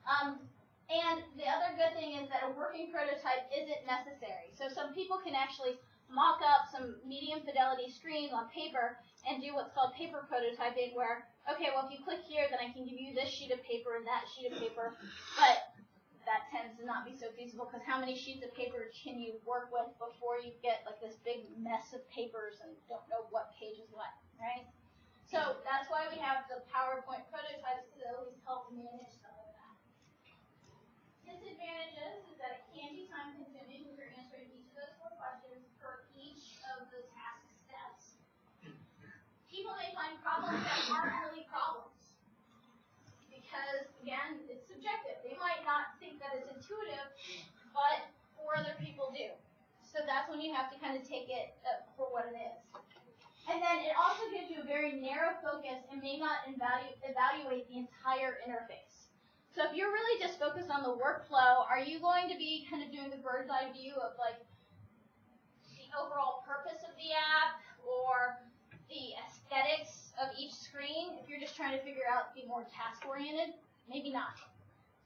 And the other good thing is that a working prototype isn't necessary. So some people can actually mock up some medium fidelity screens on paper and do what's called paper prototyping where, okay, well, if you click here, then I can give you this sheet of paper and that sheet of paper, but that tends to not be so feasible because how many sheets of paper can you work with before you get like this big mess of papers and don't know what page is what, right? So that's why we have the PowerPoint prototypes to at least help manage some of that. Disadvantages is that it can be time consuming because you're answering each of those 4 questions for each of the task steps. People may find problems that aren't really problems because, again, it's subjective. They might not think that it's intuitive, but 4 other people do. So that's when you have to kind of take it for what it is. And then it also gives you a very narrow focus and may not evaluate the entire interface. So if you're really just focused on the workflow, are you going to be kind of doing the bird's eye view of like the overall purpose of the app or the aesthetics of each screen? If you're just trying to figure out, be more task-oriented, maybe not.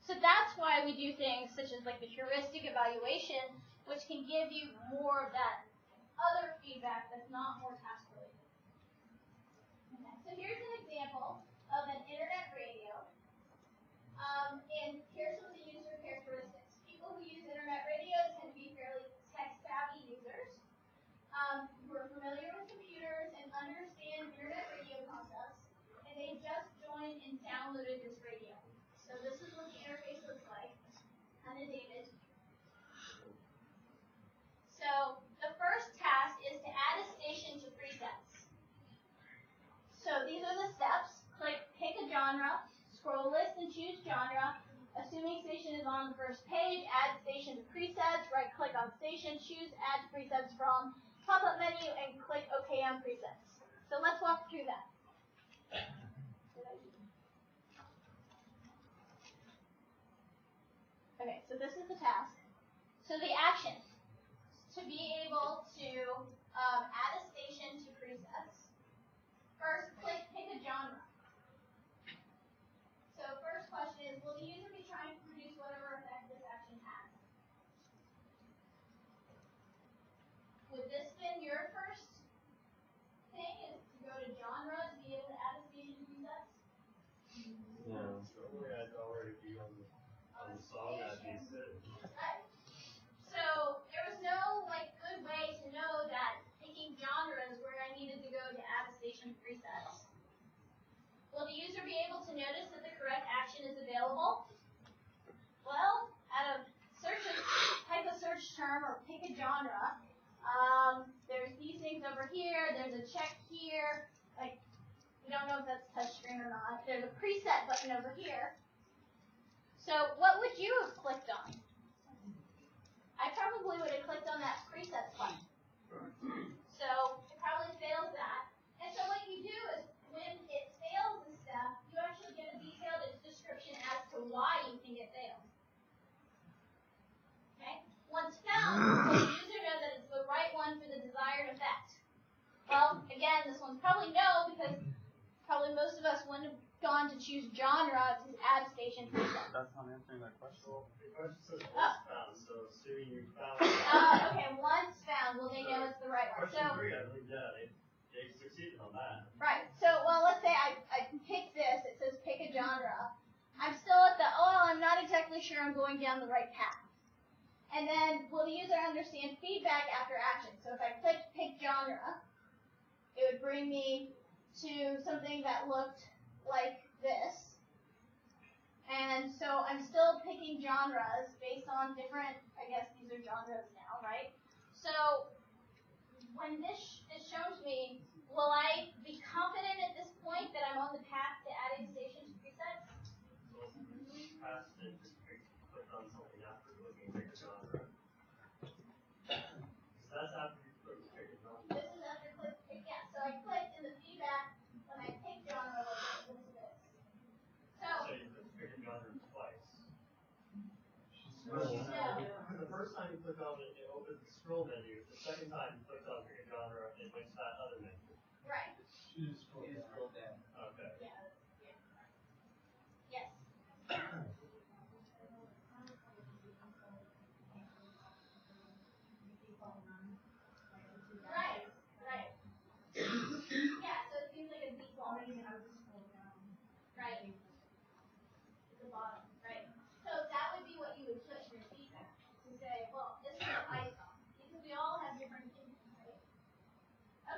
So that's why we do things such as like the heuristic evaluation, which can give you more of that other feedback that's not more task-related. Okay, so here's an example of an internet radio. And here's some of the user characteristics. People who use internet radios tend to be fairly tech-savvy users who are familiar with computers and understand internet radio concepts, and they just joined and downloaded this radio. So this is what the interface looks like, kind of dated. So the first task is to add a station to presets. So these are the steps. Click pick a genre, scroll list and choose genre. Assuming station is on the first page, add station to presets, right click on station, choose add presets from pop-up menu and click OK on presets. So let's walk through that. Okay, so this is the task. So the action, to be able to add a station to presets, first click pick a genre. So first question is, will the user be trying to produce whatever effect this action has? Would this been your first thing, is to go to genre to be able to add a station to presets? No. Probably I'd already be on the song as you said. Right. So there was no like good way to know that picking genres where I needed to go to add a station to presets. Will the user be able to notice that the correct action is available? Well, at a type of search term or pick a genre, there's these things over here, there's a check here, like, we don't know if that's touchscreen or not. There's a preset button over here. So what would you have clicked on? I probably would have clicked on that presets button. So it probably fails that. And so what you do is, when it fails this step, you actually get a detailed description as to why you think it failed. Okay? Once found, will the user know that it's the right one for the desired effect? Well, again, this one's probably no, because probably most of us wouldn't have gone to choose genre to add station preset. That's not answering that question. Well, the question says once found, so assuming you found it. Okay, once found, will they know it's the right one? Question So, 3, I think, yeah, they succeeded on that. right. So, well, let's say I pick this. It says pick a genre. I'm still at the, I'm not exactly sure I'm going down the right path. And then, will the user understand feedback after action? So if I click pick genre, it would bring me to something that looked like this. And so I'm still picking genres based on different, I guess these are genres now, right? So when this is shown to me, will I be confident at this point that I'm on the path to adding stations to presets? So if you passed it, just click on something after clicking pick a genre. Because that's after you click pick a genre. This is after click, yeah. So I clicked and the feedback when I picked genre was this. So you pick a genre twice. No. The first time you click on it, it opens the scroll menu. The second time you click on pick a genre, it links that other menu. Right. Choose scroll down. Okay. Yeah. Yes. Right. At the bottom, right. So that would be what you would put in your feedback to say, well, this is what I saw. Because we all have different opinions, right?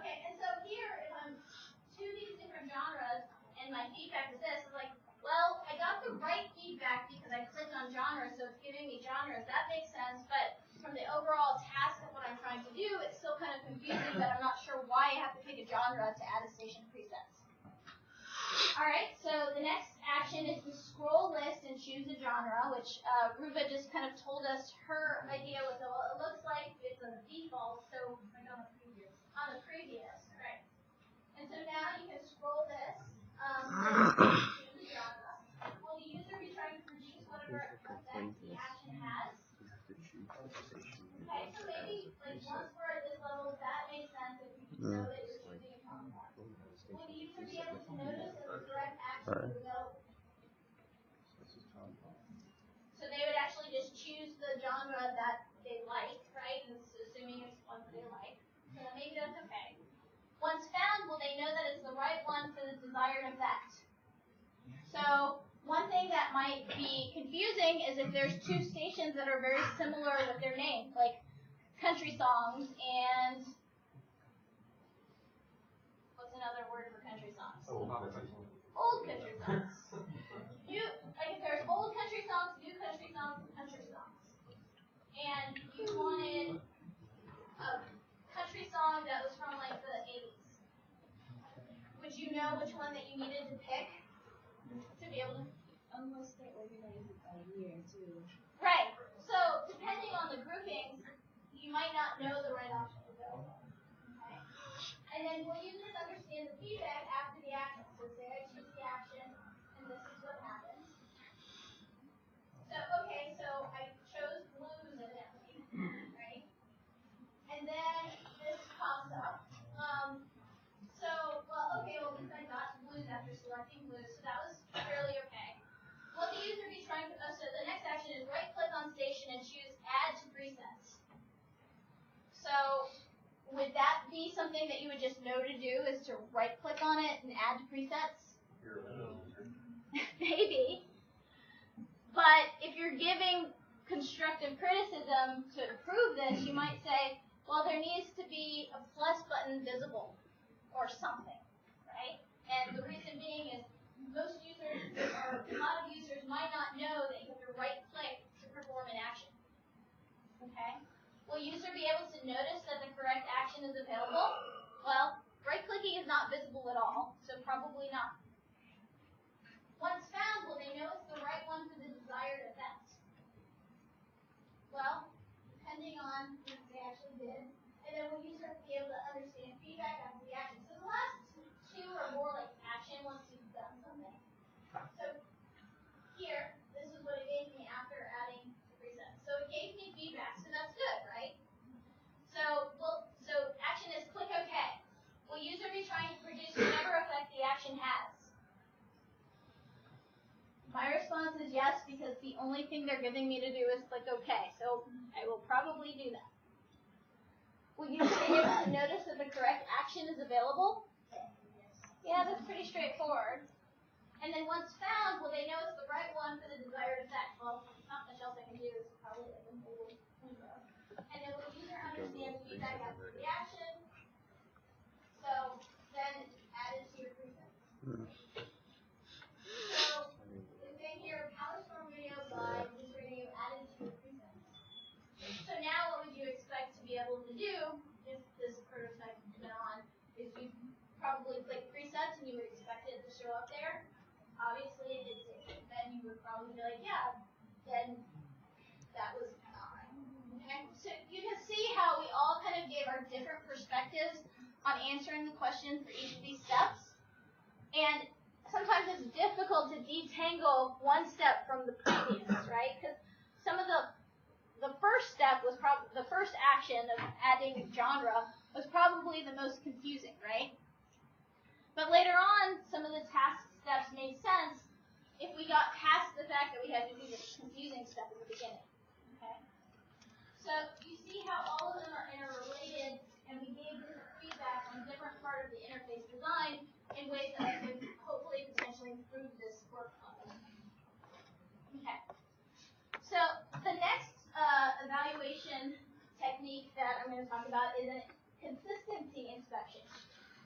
Okay, and so here, if I'm to these different genres, and my feedback is this, is like, well, I got the right feedback because I clicked on genre, so it's giving me genres. That makes sense, but from the overall task of what I'm trying to do, it's still kind of confusing that I'm not sure why I have to pick a genre to add a station presets. Alright, so the next action is to scroll list and choose a genre, which Ruba just kind of told us her idea was, well, it looks like it's a default, so like on the previous, right. And so now you can scroll this, choose a genre. Will the user be trying to produce whatever effect the action has? Okay, so maybe like once we're at this level, that makes sense if you know that you're choosing a genre. Will the user be able to notice if the correct action is available? So they would actually just choose the genre that they like, right? And assuming it's one that they like. So maybe that's okay. Once found, will they know that it's the right one for the desired effect? So one thing that might be confusing is if there's two stations that are very similar with their name, like country songs and what's another word for country songs? Old country songs. Like if there's old country songs, new country songs, and country songs. And you wanted a country song that was from like the 80s. Would you know which one that you needed to pick to be able to? Unless they organize it by year too. Right. So depending on the groupings, you might not know the right option to go. Okay. And then will users understand the feedback after the action? So say I choose the action, and this is what happens. So okay, so I chose blues evidently, right? And then this pops up. Well, at least I got blues after selecting blues, so that was fairly okay. Will the user be trying to, so the next action is right-click on station and choose Add to Presets. So would that be something that you would just know to do, is to right-click on it and add to presets? Maybe. But if you're giving constructive criticism to improve this, you might say, well, there needs to be a plus button visible or something, right? And the reason being is most users, or a lot of users, might not know that you have to right-click to perform an action. Okay? Will user be able to notice that the correct action is available? Well, right-clicking is not visible at all, so probably not. Once found, will they know it's the right one for the desired effect? Well, depending on what they actually did. And then will user be able to understand feedback after the action? So the last two are more like action once you've done something. So here, this is what it gave me after adding the preset. So it gave me feedback, so that's good, right? So action is click OK. Will user be trying to produce whatever effect the action has? My response is yes, because the only thing they're giving me to do is click OK. So I will probably do that. Will user be able to notice that the correct action is available? Yeah, that's pretty straightforward. And then once found, will they know it's the right one for the desired effect? Well, not much else I can do. It's probably like a whole window. And then will the user understand feedback after the action? So then it's added to your presets. So the thing here, Power Storm Radio by this radio added to your presets. So now what would you expect to be able to do if this prototype went on? Is you probably click presets and you would expect it to show up there. Obviously, it did. Then you would probably be like, yeah, then that was not right. Okay? So you can see how we all kind of gave our different perspectives on answering the question for each of these steps. And sometimes it's difficult to detangle one step from the previous, right? Because some of the first step was probably, the first action of adding genre was probably the most confusing, right? But later on, some of the task steps made sense if we got past the fact that we had to do this confusing step at the beginning. Okay? So you see how all of them are interrelated, and we gave different feedback on different part of the interface design in ways that we could going to talk about is a consistency inspection.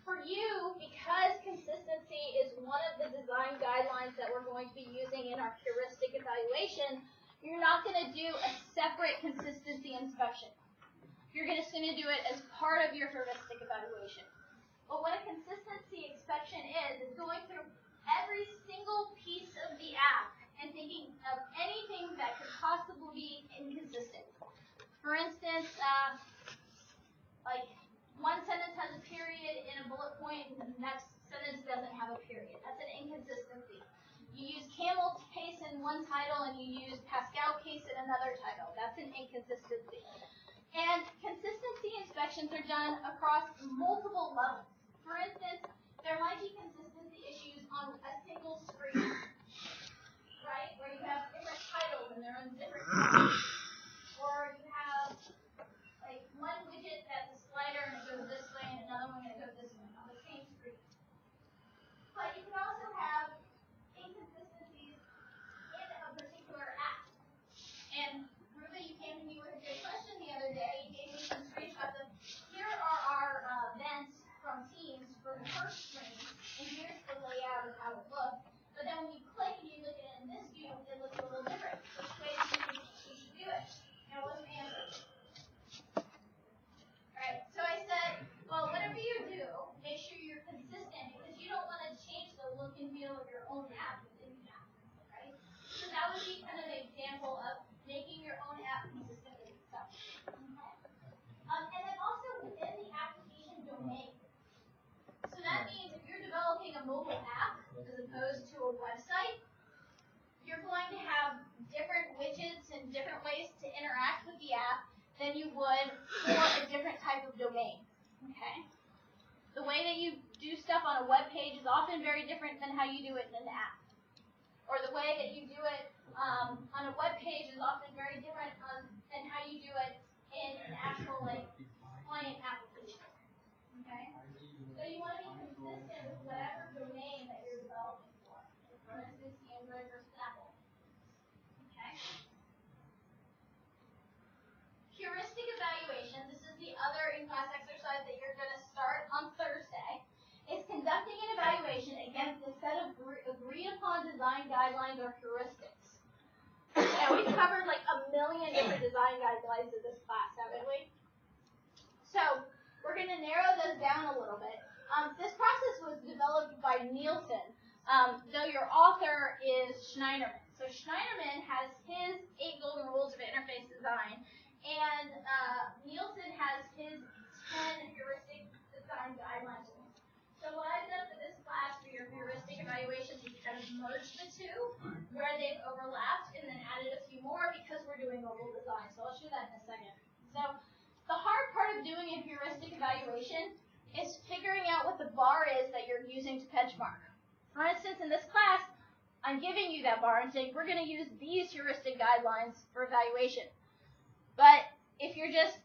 For you, because consistency is one of the design guidelines that we're going to be using in our heuristic evaluation, you're not going to do a separate consistency inspection. You're just going to do it as part of your heuristic evaluation. But what a consistency inspection is going through every single piece of the app and thinking of anything that could possibly be inconsistent. For instance, like one sentence has a period in a bullet point and the next sentence doesn't have a period. That's an inconsistency. You use camel case in one title and you use Pascal case in another title. That's an inconsistency. And consistency inspections are done across multiple levels. For instance, there might be consistency issues on a single screen, right? Where you have different titles and they're on different colors. Or you have like one widget that's a slider and it goes this way and another one that goes this way on the same screen. But you can also have inconsistencies in a particular app. And Ruby, you came to me with a good question the other day. You gave me some screenshots of here are our events from Teams for the first screen, and here's the layout of how it looks. But then when you click and you look at it in this view, it looks a little different. Which way do you should do it? And what's the answer? Alright, so I said, well, whatever you do, make sure you're consistent because you don't want to change the look and feel of your own app within the app, right? So that would be kind of an example of making your own app consistent with itself. Okay? And then also within the application domain. So that means if you're developing a mobile app as opposed to a website, you're going to have different widgets and different ways to interact with the app than you would for a different type of domain. Okay? The way that you do stuff on a web page is often very different than how you do it in an app. Or the way that you do it on a web page is often very different than how you do it in an actual client application. Okay? So you want to be consistent with whatever domain that you're developing for. For instance, Android versus Apple. Okay? Heuristic evaluation, this is the other in-class exercise that you're going to start on Thursday, is conducting an evaluation against a set of agreed-upon design guidelines or heuristics. Now, we've covered like a million different design guidelines in this class, haven't we? So, we're going to narrow those down a little bit. This process was developed by Nielsen, though your author is Schneiderman. So Schneiderman has his 8 golden rules of interface design, and Nielsen has his 10 heuristic design guidelines. So what I've done for this class for your heuristic evaluations is kind of merged the two, where they've overlapped, and then added a few more because we're doing mobile design. So I'll show that in a second. So the hard part of doing a heuristic evaluation is figuring out what the bar is that you're using to benchmark. For instance, in this class, I'm giving you that bar and saying we're going to use these heuristic guidelines for evaluation. But if you're just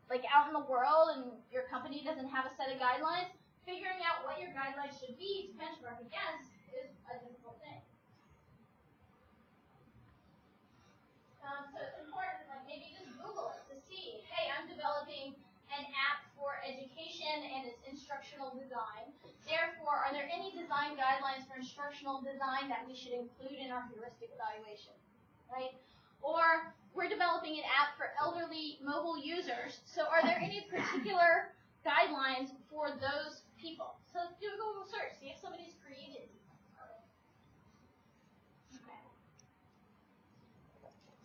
like out in the world and your company doesn't have a set of guidelines, figuring out what your guidelines should be to benchmark against is a difficult thing. So it's important, like maybe just Google it to see, hey, I'm developing an app for education and it's instructional design. Therefore, are there any design guidelines for instructional design that we should include in our heuristic evaluation, right? Or we're developing an app for elderly mobile users. So are there any particular guidelines for those people? So do a Google search, see if somebody's created. Okay.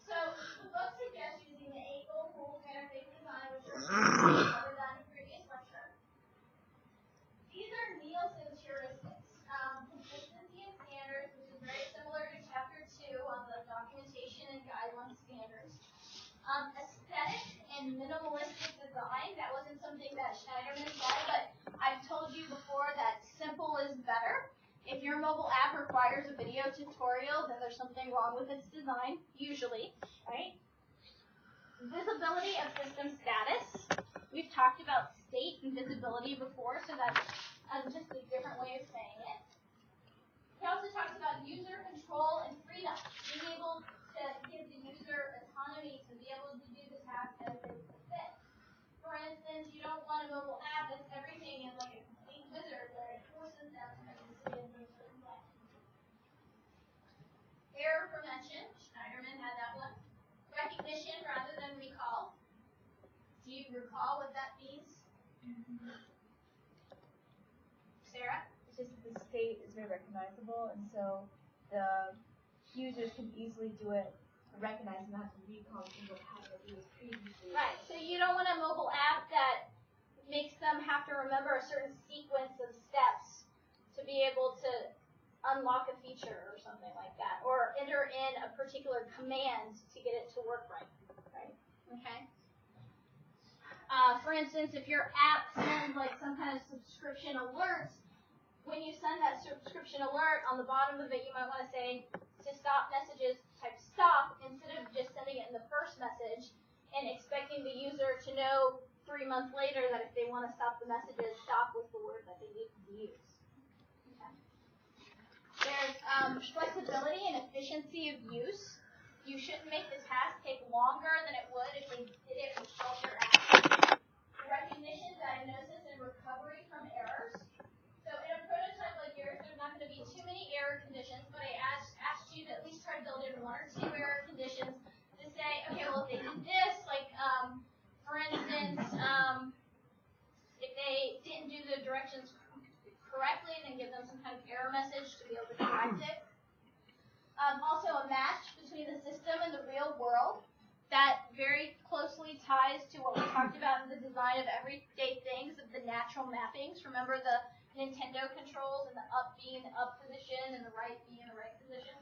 So the book suggests using the 8 golden rules of interface design, which are covered that in the previous lecture. These are Nielsen's heuristics. Consistency and standards, which is very similar to chapter 2 on the documentation and guideline standards. Aesthetic and minimalistic design, that wasn't something that Schneiderman said, but I've told you before that simple is better. If your mobile app requires a video tutorial, then there's something wrong with its design, usually, right? Visibility of system status. We've talked about state and visibility before, so that's just a different way of saying it. He also talks about user control and freedom, being able to give the user autonomy to be able to do the task as they fit. For instance, attention. Schneiderman had that one. Recognition rather than recall. Do you recall what that means? Sarah? It's just that the state is very recognizable, and so the users can easily do it to recognize and not to recall what happened it was previously. Right. So you don't want a mobile app that makes them have to remember a certain sequence of steps to be able to unlock a feature or something like that, or enter in a particular command to get it to work right. Right? Okay. For instance, if your app sends like some kind of subscription alert, when you send that subscription alert, on the bottom of it, you might want to say, to stop messages, type stop, instead of just sending it in the first message and expecting the user to know 3 months later that if they want to stop the messages, stop was the word that they need to use. Okay. There's flexibility and efficiency of use. You shouldn't make the task take longer than it would if they did it with shelter app. Recognition, diagnosis, and recovery from errors. So in a prototype like yours, there's not going to be too many error conditions, but I asked you to at least try to build in 1 or 2 error conditions to say, okay, well, if they did this, like, for instance, if they didn't do the directions correctly, then give them some kind of error message to be able to correct it. Also, a match between the system and the real world. That very closely ties to what we talked about in the design of everyday things, of the natural mappings. Remember the Nintendo controls and the up being the up position and the right being the right position?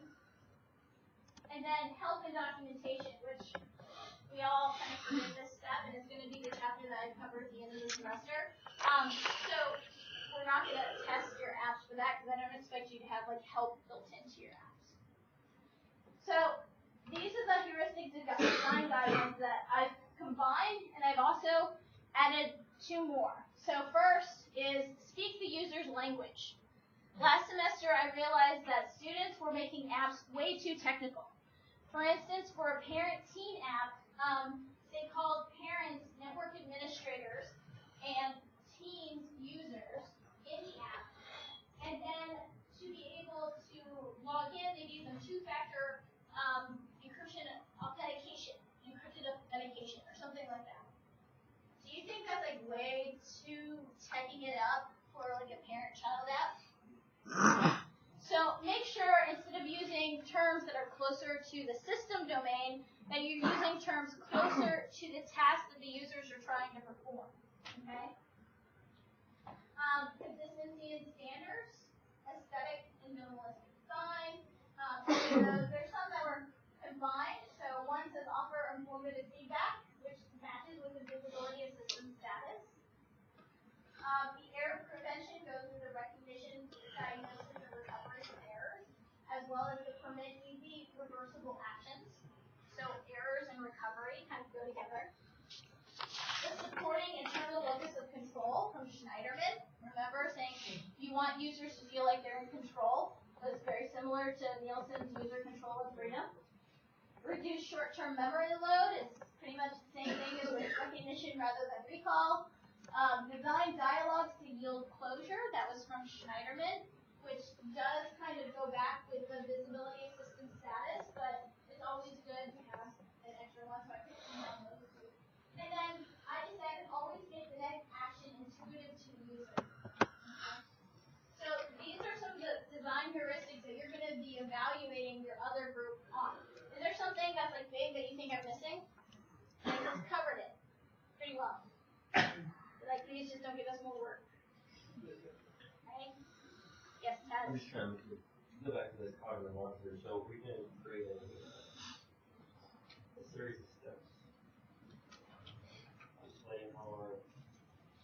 And then help and documentation, which we all kind of forget this step, and it's going to be the chapter that I cover at the end of the semester. So we're not going to test your apps for that, because I don't expect you to have like help built into your apps. So these are the heuristic design guidelines that I've combined, and I've also added 2 more. So first is speak the user's language. Last semester, I realized that students were making apps way too technical. For instance, for a parent-teen app, they called parents network administrators and teens users in the app. And then to be able to log in, they gave them 2-factor encrypted authentication, or something like that. Do you think that's like way too teching it up for like a parent-child app? So make sure instead of using terms that are closer to the system domain, that you're using terms closer to the task that the users are trying to perform. Okay? Consistency in standards, aesthetic and minimalistic design. There's some that were combined. So one says offer informative feedback, which matches with the visibility of system status. The error prevention goes with the recognition, diagnosis, and recovery of errors, as well as the permit easy reversible actions. So errors and recovery kind of go together. The supporting internal locus of control from Schneiderman. Remember saying you want users to feel like they're in control. It's very similar to Nielsen's user control and freedom. Reduce short-term memory load is pretty much the same thing as with recognition rather than recall. Design dialogues to yield closure. That was from Schneiderman, which does kind of go back with the visibility of system status, but it's always good to have an extra one, so I picked some down those two. And then I decided always make the next action intuitive to the user. Okay. So these are some of the design heuristics that you're going to be evaluating your other group on. Is there something that's like big that you think I'm missing? I just covered it pretty well. Like, please just don't give us more work. Right? Yes, Chad? I'm just trying to go back to this cognitive launcher. So we can create a series of steps. Explain how our...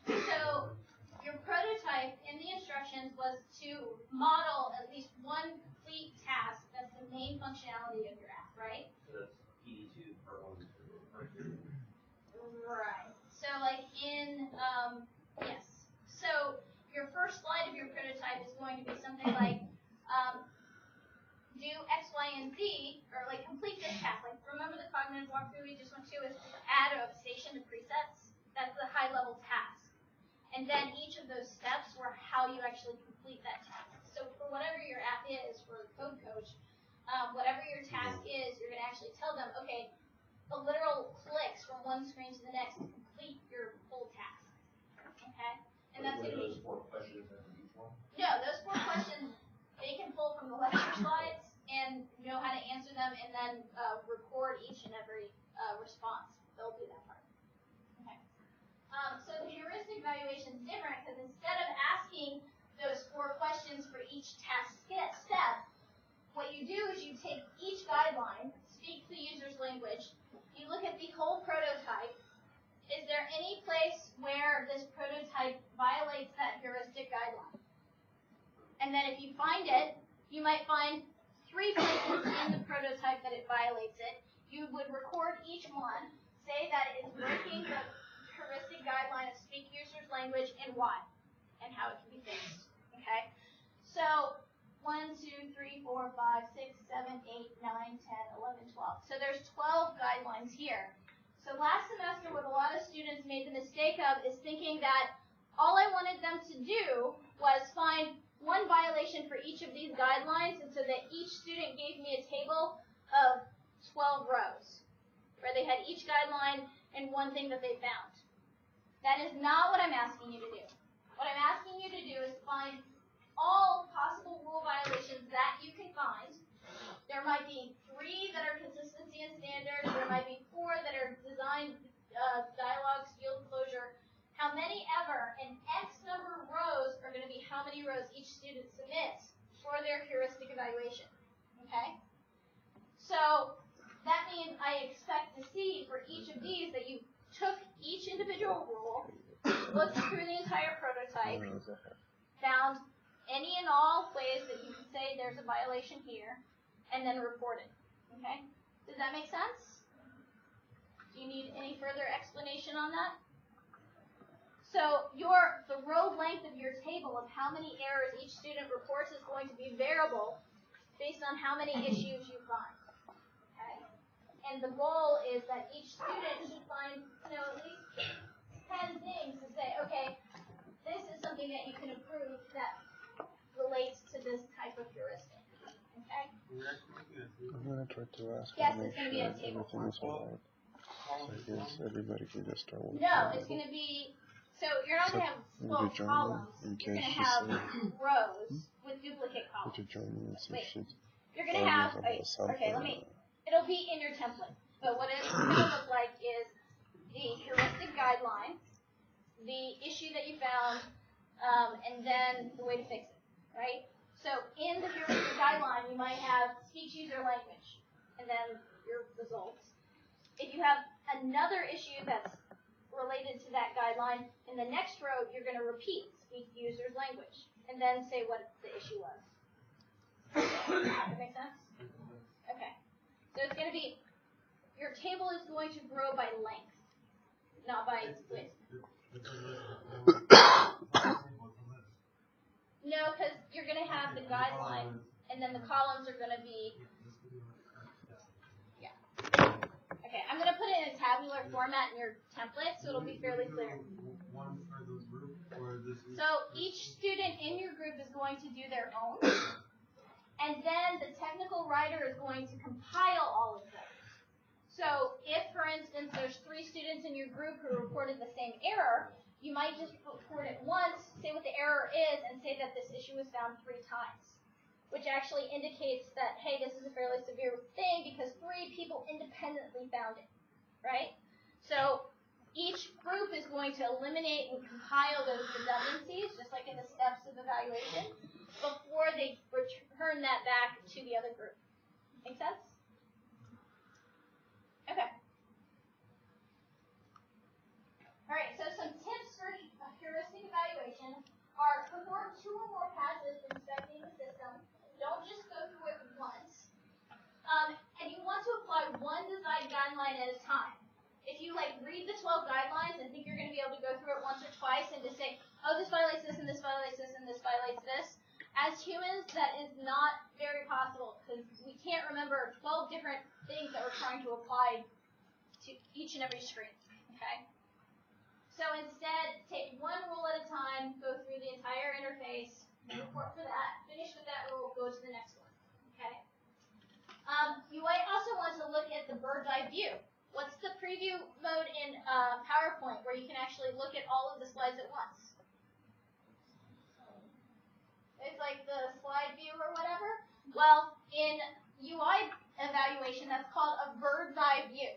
So your prototype in the instructions was to model at least one complete task that's the main functionality of your app, right? So that's PD2 part 1 part 2. Right. So like in, yes. So your first slide of your prototype is going to be something like, do X, Y, and Z, or like complete this task. Like remember the cognitive walkthrough we just went to is add a station to presets? That's the high level task. And then each of those steps were how you actually complete that task. So for whatever your app is, for Code Coach, whatever your task actually tell them, okay, a literal clicks from one screen to the next to complete your full task. Okay? And that's going to be... Those 4 questions after each one? No, those 4 questions, they can pull from the lecture slides and know how to answer them and then record each and every response. They'll do that part. Okay. So the heuristic evaluation is different because instead of asking those 4 questions for each task step, what you do is you take each guideline, speak the user's language, you look at the whole prototype. Is there any place where this prototype violates that heuristic guideline? And then if you find it, you might find 3 places in the prototype that it violates it. You would record each one, say that it's breaking the heuristic guideline of speak user's language and why, and how it can be fixed. Okay? So 1, 2, 3, 4, 5, 6, 7, 8, 9, 10, 11, 12. So there's 12 guidelines here. So last semester, what a lot of students made the mistake of is thinking that all I wanted them to do was find one violation for each of these guidelines, and so that each student gave me a table of 12 rows, where they had each guideline and one thing that they found. That is not what I'm asking you to do. What I'm asking you to do is find all possible rule violations that you can find. There might be 3 that are consistency and standards. There might be 4 that are design, dialogues, field closure. How many ever, and X number of rows are going to be how many rows each student submits for their heuristic evaluation. Okay? So that means I expect to see for each of these that you took each individual rule, looked through the entire prototype, found any and all ways that you can say there's a violation here, and then report it. Okay? Does that make sense? Do you need any further explanation on that? So the row length of your table of how many errors each student reports is going to be variable based on how many issues you find. Okay? And the goal is that each student should find, at least 10 things to say, okay, this is something that you can improve that relates to this type of heuristic. Okay? I'm going to try to ask Yes, to make it's going to sure be a table everything is alright. So I guess everybody can just start working. No, it's going to be, so you're not going to have 12 columns. You're going to have rows with duplicate columns. Would you join me and see if she's You're going to have, it'll be in your template. But what it's going to look like is the heuristic guideline, the issue that you found, and then the way to fix it, right? So in the heuristic guideline, you might have speech user language, and then your results. If you have another issue that's related to that guideline, in the next row, you're going to repeat speak user's language, and then say what the issue was. Does that make sense? Okay. So it's going to be, your table is going to grow by length, not by width. No, because you're going to have the guideline, and then the columns are going to be, yeah. Okay, I'm going to put it in a tabular format in your template, so it'll be fairly clear. So each student in your group is going to do their own, and then the technical writer is going to compile all of those. So if, for instance, there's 3 students in your group who reported the same error, you might just report it once, say what the error is, and say that this issue was found 3 times, which actually indicates that, hey, this is a fairly severe thing because 3 people independently found it, right? So each group is going to eliminate and compile those redundancies, just like in the steps of evaluation, before they return that back to the other group. Make sense? Okay. All right, so some tips for heuristic evaluation are perform 2 or more passes inspecting the system. Don't just go through it once. And you want to apply one design guideline at a time. If you read the 12 guidelines and think you're going to be able to go through it once or twice and just say, oh, this violates this and this violates this and this violates this, as humans, that is not very possible because we can't remember 12 different things that we're trying to apply to each and every screen. Okay? So instead, take one rule at a time, go through the entire interface, report for that, finish with that rule, go to the next one. Okay? You might also want to look at mode in PowerPoint where you can actually look at all of the slides at once. It's like the slide view or whatever. Well, in UI evaluation, that's called a bird's eye view.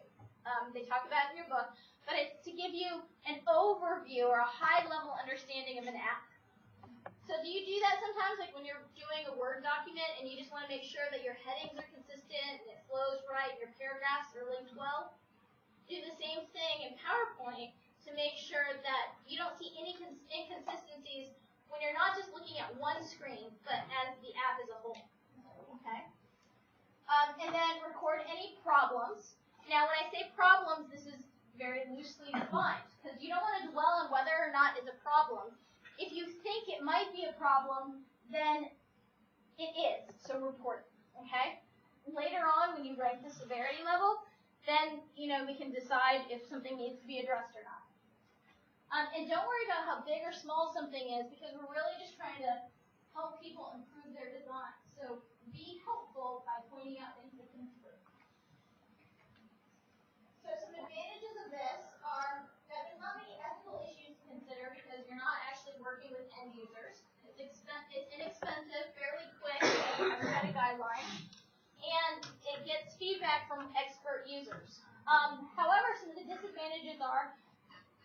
They talk about it in your book, but it's to give you an overview or a high-level understanding of an app. So do you do that sometimes, like when you're doing a Word document and you just want to make sure that your headings are consistent and it flows right, your paragraphs are linked well? Do the same thing in PowerPoint to make sure that you don't see any inconsistencies when you're not just looking at one screen, but as the app as a whole. Okay? And then record any problems. Now, when I say problems, this is very loosely defined, because you don't want to dwell on whether or not it's a problem. If you think it might be a problem, then it is, so report it, okay? Later on, when you rank the severity level, then, we can decide if something needs to be addressed or not. And don't worry about how big or small something is, because we're really just trying to help people improve their design. So be helpful by pointing out things that can improve. So some advantages of this are that there's not many ethical issues to consider because you're not actually working with end users. It's inexpensive, fairly quick, never had a guideline, and it gets feedback from expert users. However, some of the disadvantages are,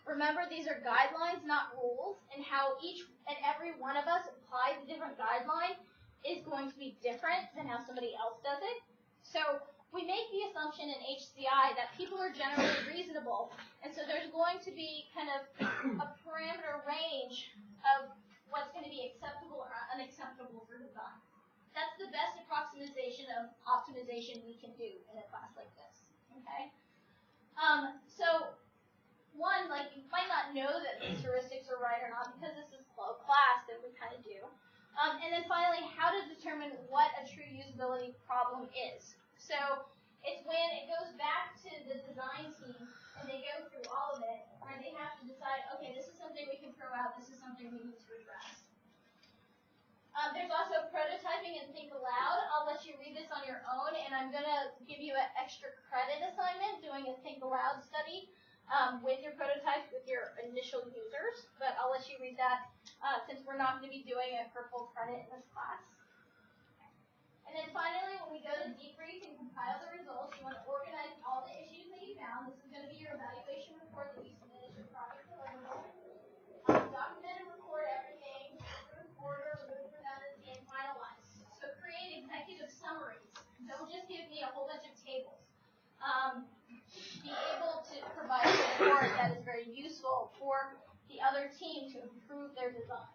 remember these are guidelines, not rules, and how each and every one of us applies a different guideline is going to be different than how somebody else does it. So we make the assumption in HCI that people are generally reasonable, and so there's going to be kind of a parameter range of what's going to be acceptable or unacceptable for design. That's the best approximation of optimization we can do in a class like this, okay? So one, like you might not know that these heuristics are right or not because this is low class, that we kind of do. And then finally, how to determine what a true usability problem is. So it's when it goes back to the design team and they go through all of it, where they have to decide, okay, this is something we can throw out, this is something we need to address. There's also prototyping and think aloud. I'll let you read this on your own, and I'm going to give you an extra credit assignment doing a think aloud study with your prototype, with your initial users, but I'll let you read that since we're not going to be doing it for full credit in this class. And then finally, when we go to debrief and compile the results, you want to organize all the issues that you found. This is going to be your evaluation report that you submit as your project deliverable. Document and record everything, group order, remove redundancy, and finalize. So create executive summaries. Don't just give me a whole bunch of tables. Be able to provide a report that is very useful for the other team to improve their design.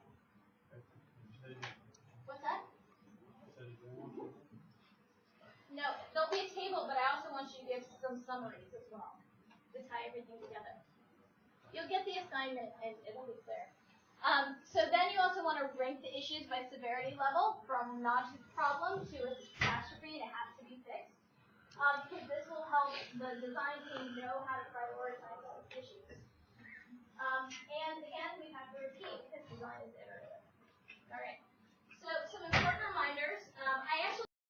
What's that? No, there'll be a table, but I also want you to give some summaries as well to tie everything together. You'll get the assignment and it'll be clear. So then you also want to rank the issues by severity level from not a problem to a catastrophe and it has to be fixed. Because this will help the design team know how to prioritize